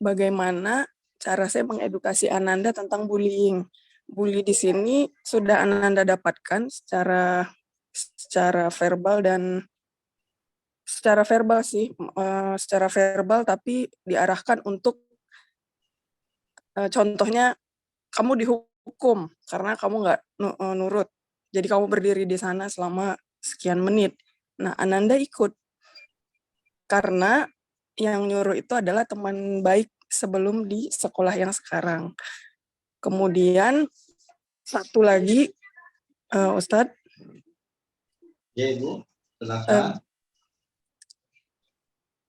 bagaimana cara saya mengedukasi Ananda tentang bullying. Bully di sini sudah Ananda dapatkan secara verbal dan secara verbal sih, secara verbal tapi diarahkan untuk contohnya kamu dihukum karena kamu nggak nurut. Jadi kamu berdiri di sana selama sekian menit. Nah, Ananda ikut. Karena yang nyuruh itu adalah teman baik sebelum di sekolah yang sekarang. Kemudian, satu lagi, Ustadz. Ya, Ibu. Silakan.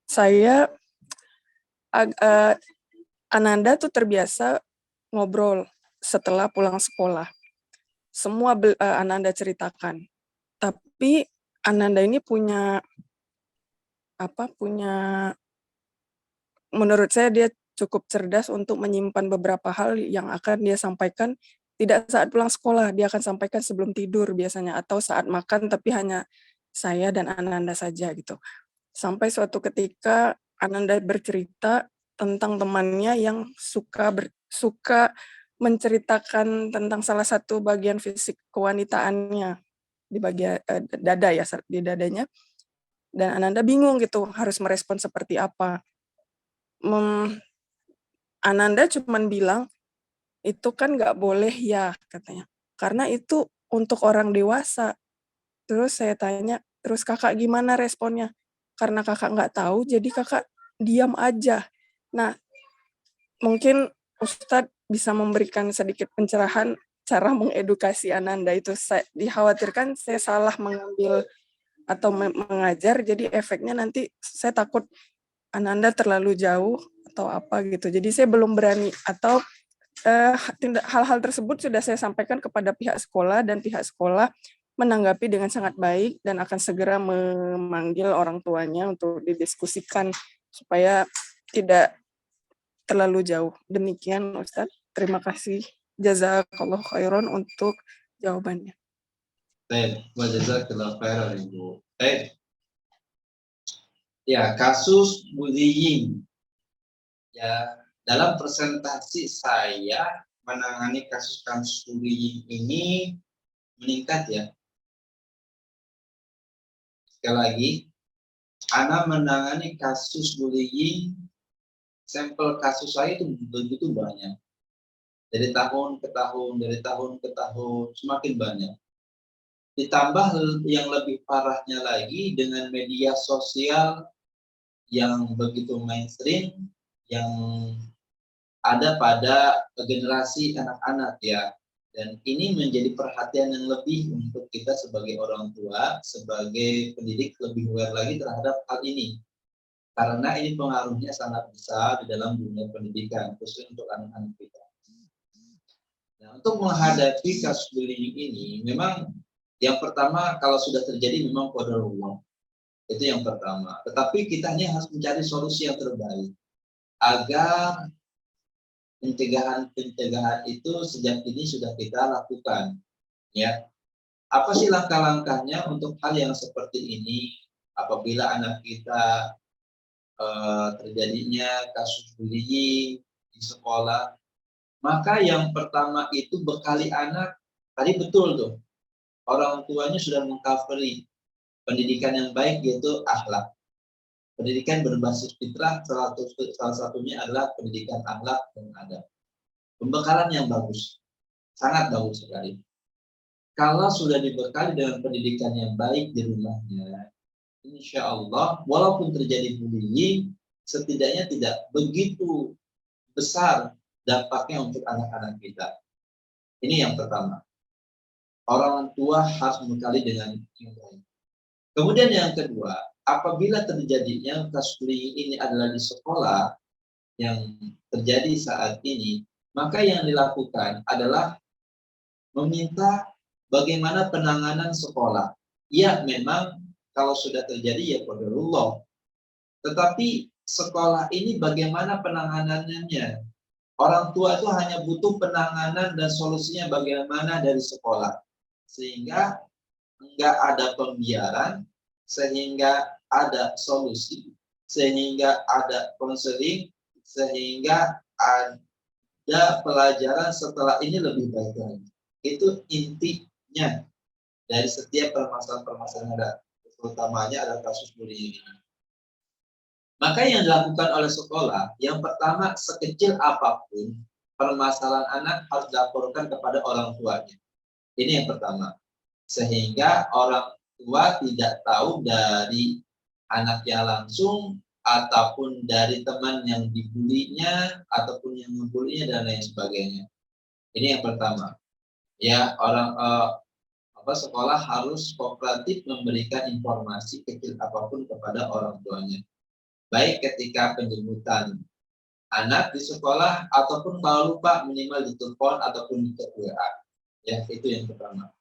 Saya, Ananda tuh terbiasa ngobrol setelah pulang sekolah. Semua Ananda ceritakan. Tapi Ananda ini punya menurut saya dia cukup cerdas untuk menyimpan beberapa hal yang akan dia sampaikan tidak saat pulang sekolah, dia akan sampaikan sebelum tidur biasanya atau saat makan, tapi hanya saya dan Ananda saja gitu. Sampai suatu ketika Ananda bercerita tentang temannya yang suka menceritakan tentang salah satu bagian fisik kewanitaannya di bagian dada ya, di dadanya. Dan Ananda bingung gitu harus merespon seperti apa. Ananda cuman bilang, itu kan nggak boleh ya katanya. Karena itu untuk orang dewasa. Terus saya tanya, terus kakak gimana responnya? Karena kakak nggak tahu, jadi kakak diam aja. Nah, mungkin Ustadz bisa memberikan sedikit pencerahan cara mengedukasi Ananda itu. Saya dikhawatirkan saya salah mengambil atau mengajar, jadi efeknya nanti saya takut Ananda terlalu jauh atau apa gitu. Jadi saya belum berani atau hal-hal tersebut sudah saya sampaikan kepada pihak sekolah dan pihak sekolah menanggapi dengan sangat baik dan akan segera memanggil orang tuanya untuk didiskusikan supaya tidak terlalu jauh. Demikian Ustadz. Terima kasih. Jazakallah khairan untuk jawabannya. Baik, wa jazakallahu khairan Ibu. Baik. Ya, kasus bullying. Ya, dalam presentasi saya menangani kasus-kasus bullying ini meningkat ya. Sekali lagi, Ana menangani kasus bullying, sampel kasus saya itu begitu banyak. Dari tahun ke tahun, semakin banyak. Ditambah yang lebih parahnya lagi dengan media sosial yang begitu mainstream, yang ada pada generasi anak-anak ya. Dan ini menjadi perhatian yang lebih untuk kita sebagai orang tua, sebagai pendidik lebih aware lagi terhadap hal ini. Karena ini pengaruhnya sangat besar di dalam dunia pendidikan, khususnya untuk anak-anak kita. Nah, untuk menghadapi kasus bullying ini, memang yang pertama kalau sudah terjadi memang qadarullah. Itu yang pertama. Tetapi kita hanya harus mencari solusi yang terbaik agar pencegahan itu sejak ini sudah kita lakukan. Ya, apa sih langkah-langkahnya untuk hal yang seperti ini? Apabila anak kita terjadinya kasus bullying di sekolah, maka yang pertama itu bekali anak. Tadi betul tuh, orang tuanya sudah mengcovery pendidikan yang baik yaitu akhlak. Pendidikan berbasis fitrah salah satunya adalah pendidikan akhlak dan adab. Pembekalan yang bagus, sangat bagus sekali. Kalau sudah dibekali dengan pendidikan yang baik di rumahnya, insya Allah walaupun terjadi bullying, setidaknya tidak begitu besar dampaknya untuk anak-anak kita. Ini yang pertama. Orang tua harus membekali dengan yang baik. Kemudian yang kedua, apabila terjadinya kasus bullying ini adalah di sekolah yang terjadi saat ini, maka yang dilakukan adalah meminta bagaimana penanganan sekolah. Ya, memang kalau sudah terjadi ya qadarullah. Tetapi sekolah ini bagaimana penanganannya? Orang tua itu hanya butuh penanganan dan solusinya bagaimana dari sekolah. Sehingga enggak ada pembiaran, sehingga ada solusi, sehingga ada konseling, sehingga ada pelajaran setelah ini lebih baik lagi. Itu intinya dari setiap permasalahan-permasalahan yang ada, terutamanya ada kasus bullying ini. Maka yang dilakukan oleh sekolah, yang pertama sekecil apapun permasalahan anak harus dilaporkan kepada orang tuanya. Ini yang pertama. Sehingga orang tua tidak tahu dari anaknya langsung ataupun dari teman yang dibulinya ataupun yang membulinya dan lain sebagainya. Ini yang pertama. Ya, sekolah harus kooperatif memberikan informasi kecil apapun kepada orang tuanya. Baik ketika penjemputan anak di sekolah ataupun kalau lupa minimal di telepon ataupun di chat WA. Ya, itu yang pertama.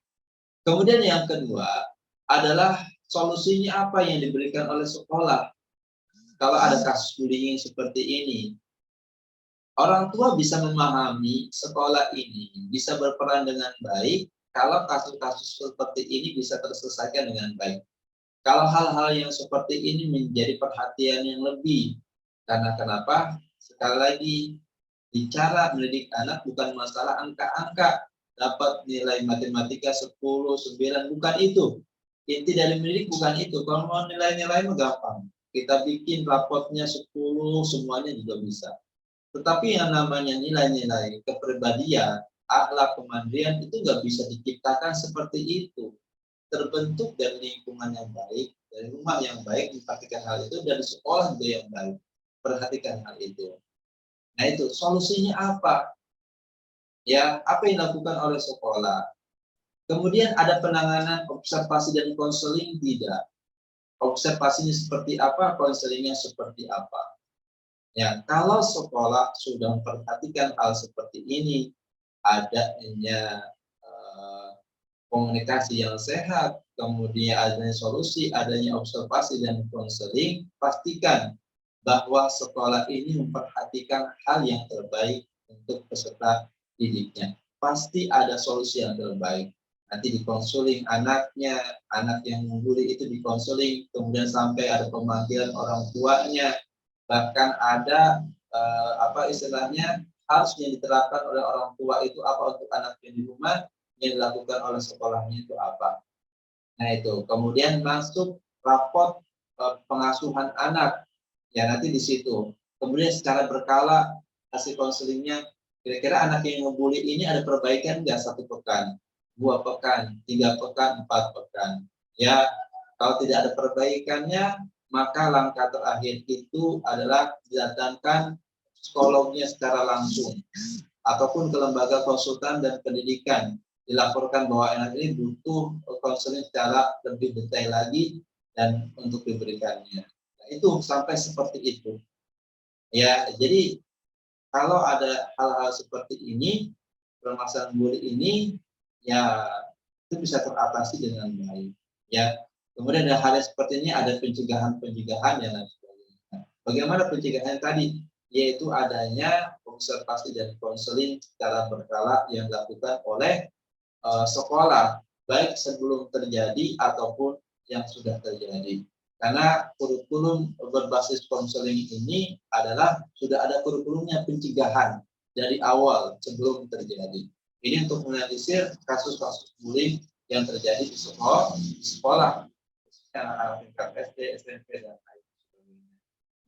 Kemudian yang kedua adalah solusinya apa yang diberikan oleh sekolah. Kalau ada kasus bullying seperti ini, orang tua bisa memahami sekolah ini bisa berperan dengan baik kalau kasus-kasus seperti ini bisa terselesaikan dengan baik. Kalau hal-hal yang seperti ini menjadi perhatian yang lebih. Karena kenapa? Sekali lagi, bicara mendidik anak bukan masalah angka-angka. Dapat nilai matematika 10, 9, bukan itu. Inti dari mendidik bukan itu. Kalau mau nilai-nilai mah gampang. Kita bikin rapotnya 10, semuanya juga bisa. Tetapi yang namanya nilai-nilai kepribadian, akhlak, kemandirian itu nggak bisa diciptakan seperti itu. Terbentuk dari lingkungan yang baik, dari rumah yang baik, perhatikan hal itu, dari sekolah juga yang baik. Perhatikan hal itu. Nah itu, solusinya apa? Ya, apa yang dilakukan oleh sekolah? Kemudian ada penanganan observasi dan konseling tidak. Observasinya seperti apa, konselingnya seperti apa. Ya, kalau sekolah sudah memperhatikan hal seperti ini, adanya komunikasi yang sehat, kemudian adanya solusi, adanya observasi dan konseling, pastikan bahwa sekolah ini memperhatikan hal yang terbaik untuk peserta didiknya. Pasti ada solusi yang terbaik. Nanti dikonseling anaknya, anak yang membuli itu dikonseling, kemudian sampai ada pemanggilan orang tuanya, bahkan ada apa istilahnya harus yang diterapkan oleh orang tua itu apa untuk anak yang di rumah, yang dilakukan oleh sekolahnya itu apa. Nah itu, kemudian masuk raport pengasuhan anak, ya nanti di situ. Kemudian secara berkala hasil konselingnya, kira-kira anak yang ngebully ini ada perbaikan nggak 1 pekan, 2 pekan, 3 pekan, 4 pekan. Ya, kalau tidak ada perbaikannya, maka langkah terakhir itu adalah didatangkan psikolognya secara langsung ataupun ke lembaga konsultan dan pendidikan, dilaporkan bahwa anak ini butuh konseling secara lebih detail lagi dan untuk diberikannya. Nah, itu sampai seperti itu. Ya, jadi kalau ada hal-hal seperti ini, permasalahan bully ini, ya itu bisa teratasi dengan baik. Ya, kemudian ada hal seperti ini, ada pencegahan-pencegahan yang lain sebagainya. Bagaimana pencegahan tadi? Yaitu adanya observasi dan konseling secara berkala yang dilakukan oleh sekolah, baik sebelum terjadi ataupun yang sudah terjadi. Karena kurikulum berbasis konseling ini adalah sudah ada kurikulumnya pencegahan dari awal sebelum terjadi. Ini untuk menganalisir kasus-kasus bullying yang terjadi di sekolah, anak-anak tingkat SD, SMP, dan lain sebagainya.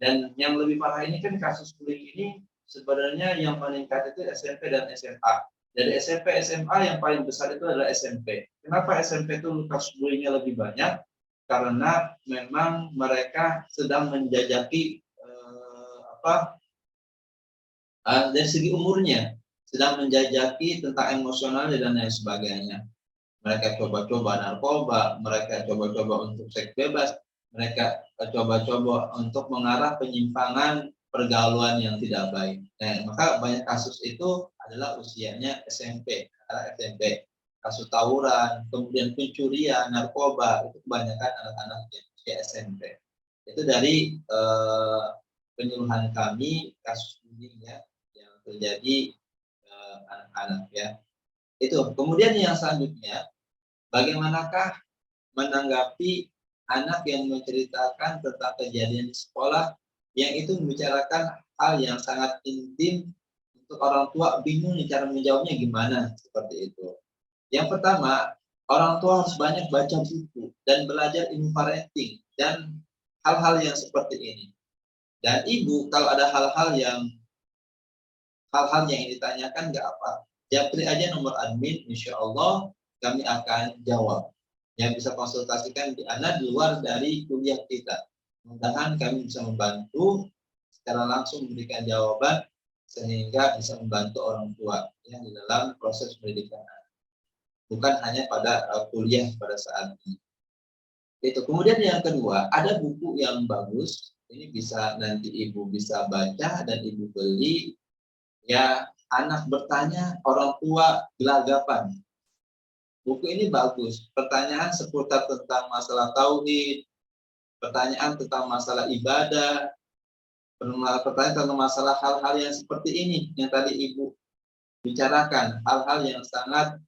Dan yang lebih parah ini kan kasus bullying ini sebenarnya yang meningkat itu SMP dan SMA. Dari SMP, SMA yang paling besar itu adalah SMP. Kenapa SMP itu kasus bullyingnya lebih banyak? Karena memang mereka sedang menjajaki dari segi umurnya, sedang menjajaki tentang emosional dan lain sebagainya. Mereka coba-coba narkoba, mereka coba-coba untuk seks bebas, mereka coba-coba untuk mengarah penyimpangan pergaulan yang tidak baik. Nah, maka banyak kasus itu adalah usianya SMP, kasus tawuran, kemudian pencurian, narkoba, itu kebanyakan anak-anak usia SMP. Itu dari penyuluhan kami kasus bullying ya yang terjadi anak-anak ya. Itu. Kemudian yang selanjutnya, bagaimanakah menanggapi anak yang menceritakan tentang kejadian di sekolah yang itu membicarakan hal yang sangat intim untuk orang tua bingung cara menjawabnya gimana seperti itu. Yang pertama, orang tua harus banyak baca buku dan belajar ilmu parenting dan hal-hal yang seperti ini. Dan ibu kalau ada hal-hal yang ditanyakan nggak apa, japri aja nomor admin, insya Allah kami akan jawab. Yang bisa konsultasikan di Anda di luar dari kuliah kita. Mudah-mudahan kami bisa membantu secara langsung memberikan jawaban sehingga bisa membantu orang tua yang di dalam proses pendidikan. Bukan hanya pada kuliah pada saat ini. Itu. Kemudian yang kedua, ada buku yang bagus. Ini bisa nanti ibu bisa baca dan ibu beli. Ya, anak bertanya, orang tua gelagapan. Buku ini bagus. Pertanyaan seputar tentang masalah tauhid, pertanyaan tentang masalah ibadah, pertanyaan tentang masalah hal-hal yang seperti ini yang tadi ibu bicarakan, hal-hal yang sangat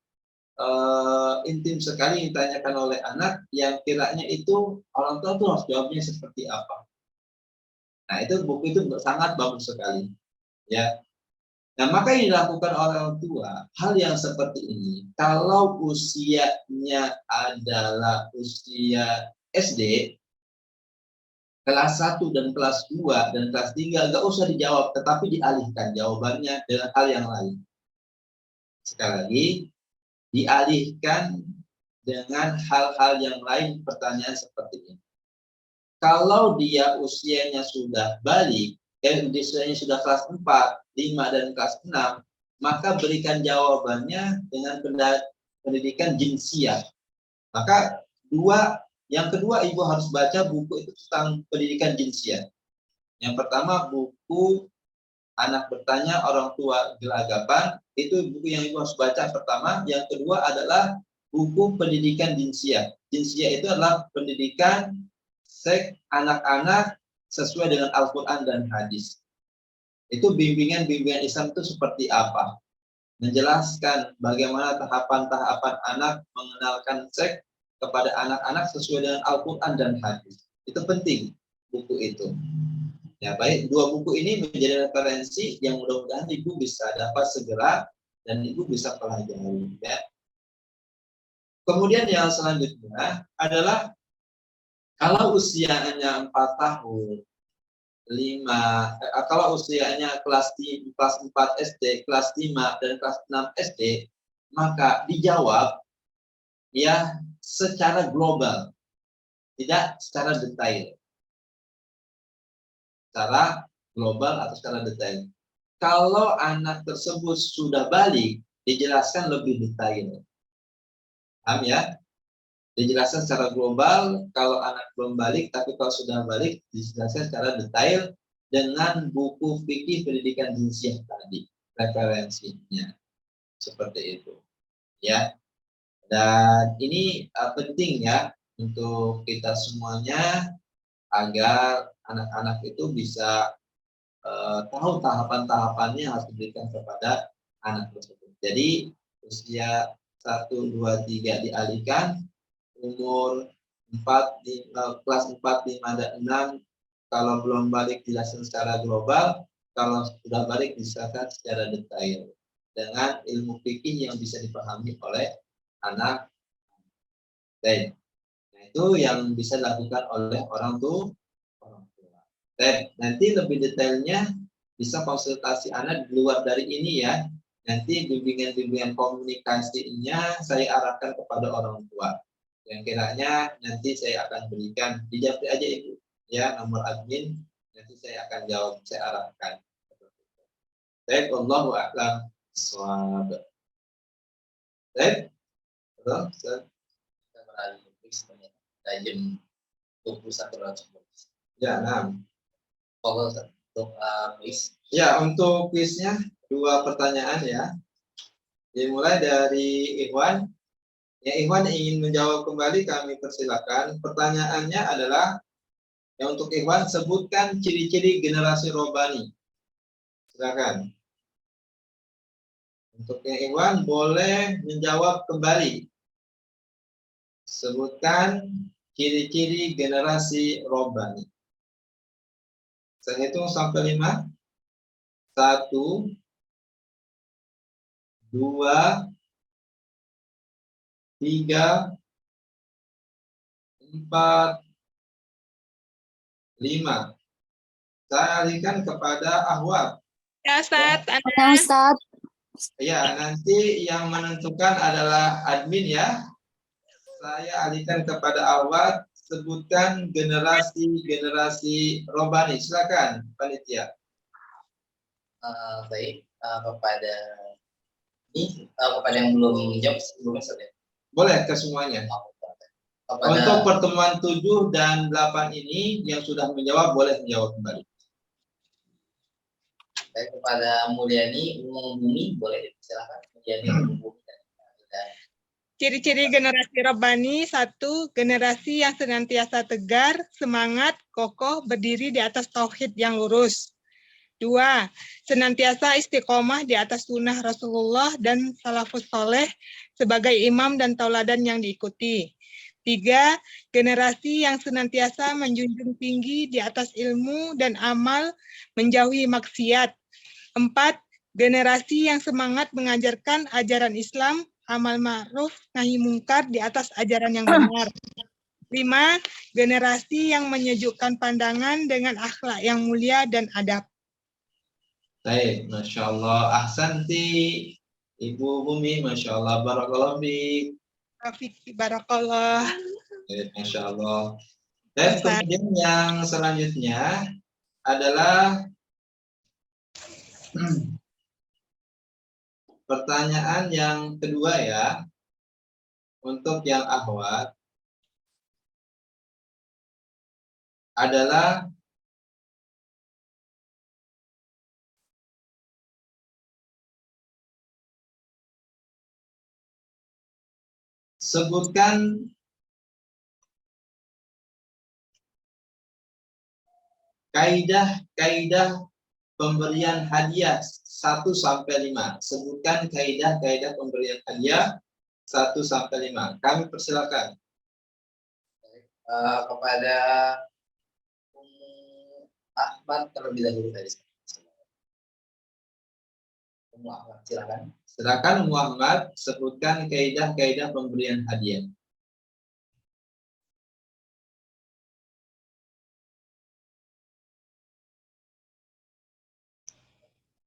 intim sekali ditanyakan oleh anak yang kiranya itu orang tua tuh harus jawabnya seperti apa. Nah, itu buku itu sangat bagus sekali. Ya. Nah, maka yang dilakukan orang tua, hal yang seperti ini, kalau usianya adalah usia SD, kelas 1 dan kelas 2 dan kelas 3, nggak usah dijawab, tetapi dialihkan jawabannya dengan hal yang lain. Sekali lagi, dialihkan dengan hal-hal yang lain pertanyaan seperti ini. Kalau dia usianya sudah balik, usianya sudah kelas 4, 5, dan kelas 6, maka berikan jawabannya dengan pendidikan jinsiah. Maka yang kedua ibu harus baca buku itu tentang pendidikan jinsiah. Yang pertama buku Anak Bertanya Orang Tua Gelagapan, itu buku yang ibu harus baca pertama. Yang kedua adalah buku pendidikan jinsiah. Jinsiah itu adalah pendidikan seks anak-anak sesuai dengan Al-Quran dan hadis. Itu bimbingan-bimbingan Islam itu seperti apa? Menjelaskan bagaimana tahapan-tahapan anak mengenalkan seks kepada anak-anak sesuai dengan Al-Quran dan hadis. Itu penting buku itu. Ya, baik, dua buku ini menjadi referensi yang mudah-mudahan ibu bisa dapat segera dan ibu bisa pelajari. Ya. Kemudian yang selanjutnya adalah kalau usianya 4 tahun, 5, kalau usianya kelas 4 SD, kelas 5, dan kelas 6 SD, maka dijawab ya secara global, tidak secara detail. Secara global atau secara detail. Kalau anak tersebut sudah balik, dijelaskan lebih detail. Paham ya? Dijelaskan secara global, kalau anak belum balik, tapi kalau sudah balik, dijelaskan secara detail dengan buku fikih pendidikan jinsiah tadi, referensinya. Seperti itu. Ya. Dan ini penting ya untuk kita semuanya agar anak-anak itu bisa tahu tahapan-tahapannya yang harus diberikan kepada anak tersebut. Jadi usia 1, 2, 3 dialihkan, umur 4, kelas 4, 5, dan 6 kalau belum balik dijelaskan secara global, kalau sudah balik dijelaskan secara detail dengan ilmu fikih yang bisa dipahami oleh anak. Nah, itu yang bisa dilakukan oleh orang tua. Nanti lebih detailnya bisa konsultasi anak di luar dari ini ya. Nanti bimbingan-bimbingan komunikasinya saya arahkan kepada orang tua. Yang kiranya nanti saya akan berikan, dijawab aja ibu ya, nomor admin, nanti saya akan jawab, saya arahkan. Baik, wallahu a'lam bishawab. Baik, terus kita beralih ke jam 21. Ya, nah. Untuk quiz. Ya, untuk quiznya 2 pertanyaan ya. Dimulai dari Ikhwan. Ya, Ikhwan ingin menjawab kembali, kami persilakan. Pertanyaannya adalah, ya untuk Ikhwan, sebutkan ciri-ciri generasi Robbani. Silakan. Untuk yang Ikhwan boleh menjawab kembali. Sebutkan ciri-ciri generasi Robbani. Saya hitung sampai 5. 1, 2, 3, 4, 5. Saya alihkan kepada Ahwat. Ya, Ustaz. Ya, Ustaz. Ya, nanti yang menentukan adalah admin ya. Saya alihkan kepada Ahwat. Sebutkan generasi Robbani. Silakan, panitia. Baik, kepada yang belum menjawab sebelumnya saja. Boleh ke semuanya. Untuk pertemuan 7 dan 8 ini yang sudah menjawab boleh menjawab kembali. Baik, kepada Mulyani Bumi boleh silakan. Mulyani Bumi. Ciri-ciri generasi Robbani: 1. Generasi yang senantiasa tegar, semangat, kokoh, berdiri di atas tauhid yang lurus. 2. Senantiasa istiqomah di atas sunnah Rasulullah dan salafus soleh sebagai imam dan tauladan yang diikuti. 3. Generasi yang senantiasa menjunjung tinggi di atas ilmu dan amal, menjauhi maksiat. 4. generasi yang semangat mengajarkan ajaran Islam, amal ma'ruf, nahi mungkar di atas ajaran yang benar. 5. Generasi yang menyejukkan pandangan dengan akhlak yang mulia dan adab. Baik, Masya Allah. Ahsanti, Ibu Bumi, Masya Allah. Barakallahu fiik. Barakallah. Baik, Masya Allah. Dan kemudian yang selanjutnya adalah pertanyaan yang kedua ya, untuk yang akhwat adalah sebutkan kaidah-kaidah pemberian hadiah 1 sampai 5. Sebutkan kaidah-kaidah pemberian hadiah 1 sampai 5. Kami persilakan. Kepada Ahmad terlebih dahulu tadi. Ahmad, silakan. Silakan Muhammad, sebutkan kaidah-kaidah pemberian hadiah.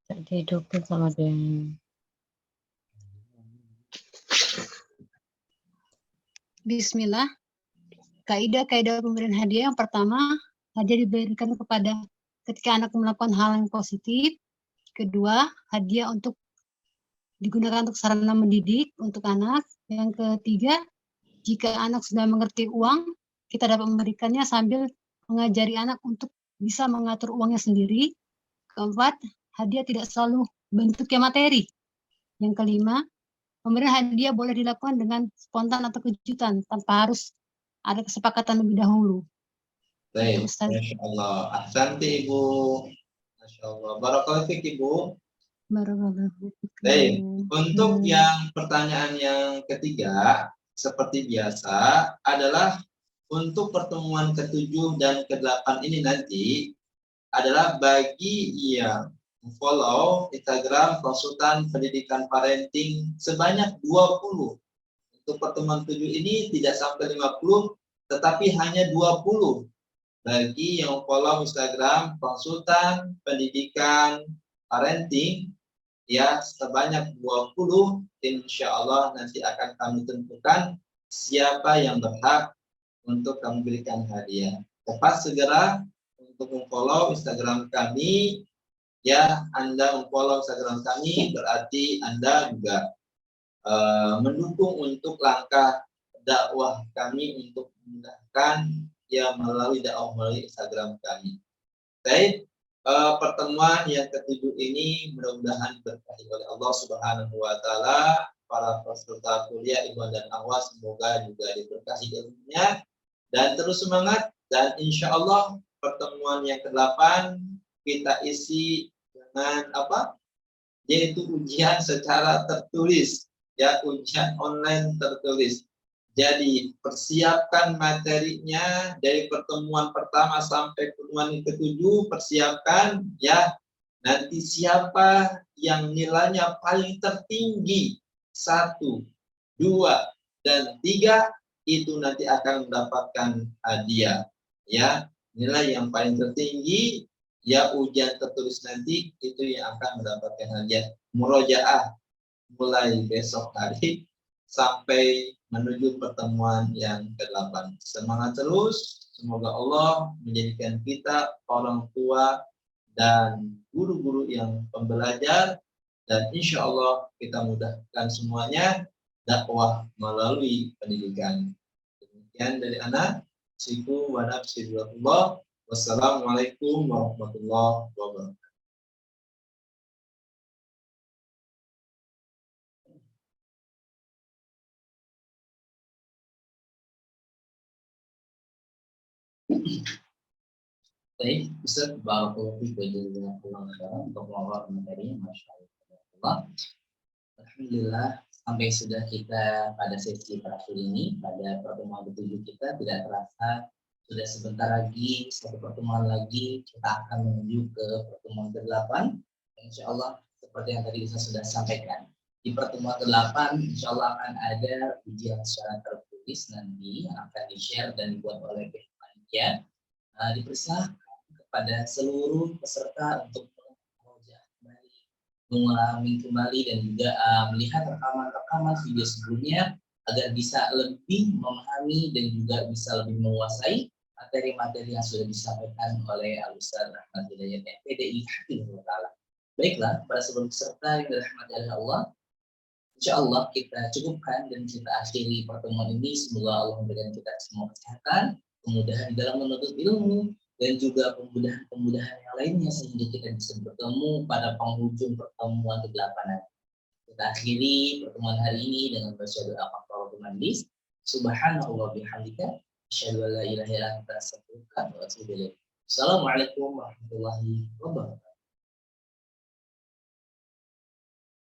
Dihidupkan sama dengan Bismillah. Kaidah-kaidah pemberian hadiah yang pertama, hadiah diberikan kepada ketika anak melakukan hal yang positif. Kedua, hadiah untuk digunakan untuk sarana mendidik untuk anak. Yang ketiga, jika anak sudah mengerti uang, kita dapat memberikannya sambil mengajari anak untuk bisa mengatur uangnya sendiri. Keempat, hadiah tidak selalu bentuknya materi. Yang kelima, pemberian hadiah boleh dilakukan dengan spontan atau kejutan tanpa harus ada kesepakatan lebih dahulu. Baik, Masya Allah. Ahsanti Ibu. Masya Allah. Barakallahu fiik Ibu. Barakallahu. Baik, untuk yang pertanyaan yang ketiga, seperti biasa, adalah untuk pertemuan ke-7 dan ke-8 ini nanti adalah bagi yang follow Instagram konsultan pendidikan parenting sebanyak 20. Untuk pertemuan 7 ini tidak sampai 50, tetapi hanya 20. Bagi yang follow Instagram konsultan pendidikan parenting, ya sebanyak 20, insya Allah nanti akan kami tentukan siapa yang berhak untuk kami berikan hadiah. Cepat segera untuk memfollow Instagram kami. Ya, Anda memfollow Instagram kami berarti Anda juga mendukung untuk langkah dakwah kami untuk memudahkan ya melalui dakwah melalui Instagram kami. Baik, pertemuan yang ke-7 ini mudah-mudahan diberkahi oleh Allah Subhanahu wa taala. Para peserta kuliah Ikhwan dan Akhwat semoga juga diberkahi ilmunya dan terus semangat, dan insya Allah pertemuan yang ke-8 kita isi dengan apa? Yaitu ujian secara tertulis, ya, ujian online tertulis. Jadi persiapkan materinya dari pertemuan pertama sampai pertemuan yang ke-7, persiapkan ya. Nanti siapa yang nilainya paling tertinggi 1, 2, dan 3 itu nanti akan mendapatkan hadiah. Ya, nilai yang paling tertinggi ya ujian tertulis nanti itu yang akan mendapatkan hadiah. Murojaah mulai besok hari sampai menuju pertemuan yang ke-8. Semangat terus, semoga Allah menjadikan kita orang tua dan guru-guru yang pembelajar, dan insya Allah kita mudahkan semuanya dakwah melalui pendidikan. Demikian dari anak, siku wa nafsi billah. Wassalamualaikum warahmatullahi wabarakatuh. Baik, Ustaz, barakallahu fiik wa jazakumullah khairan untuk pemaparan materinya, Masya Allah. Alhamdulillah, sampai sudah kita pada sesi terakhir ini, pada pertemuan ke-7 kita, tidak terasa sudah sebentar lagi, satu pertemuan lagi, kita akan menuju ke pertemuan ke-8. Insya Allah seperti yang tadi saya sudah sampaikan. Di pertemuan ke-8 insya Allah akan ada ujian secara tertulis nanti yang akan di-share dan dibuat oleh pihak panitia. Dipersilahkan kepada seluruh peserta untuk mengulangi kembali dan juga melihat rekaman-rekaman video sebelumnya agar bisa lebih memahami dan juga bisa lebih menguasai materi-materi yang sudah disampaikan oleh Al-Ustaz Rahmat Hidayat MPDI Hafizahullah Ta'ala. Baiklah, para seluruh peserta yang dirahmati oleh Allah, insya Allah kita cukupkan dan kita akhiri pertemuan ini. Semoga Allah memberikan kita semua kesehatan, kemudahan dalam menuntut ilmu, dan juga kemudahan yang lainnya sehingga kita bisa bertemu pada penghujung pertemuan ke-8 nanti. Kita akhiri pertemuan hari ini dengan baca doa kafaratul majlis. Subhanallah bihamdika, asyhadu an la ilaha illa anta, astaghfiruka wa atubu ilaik. Assalamualaikum warahmatullahi wabarakatuh.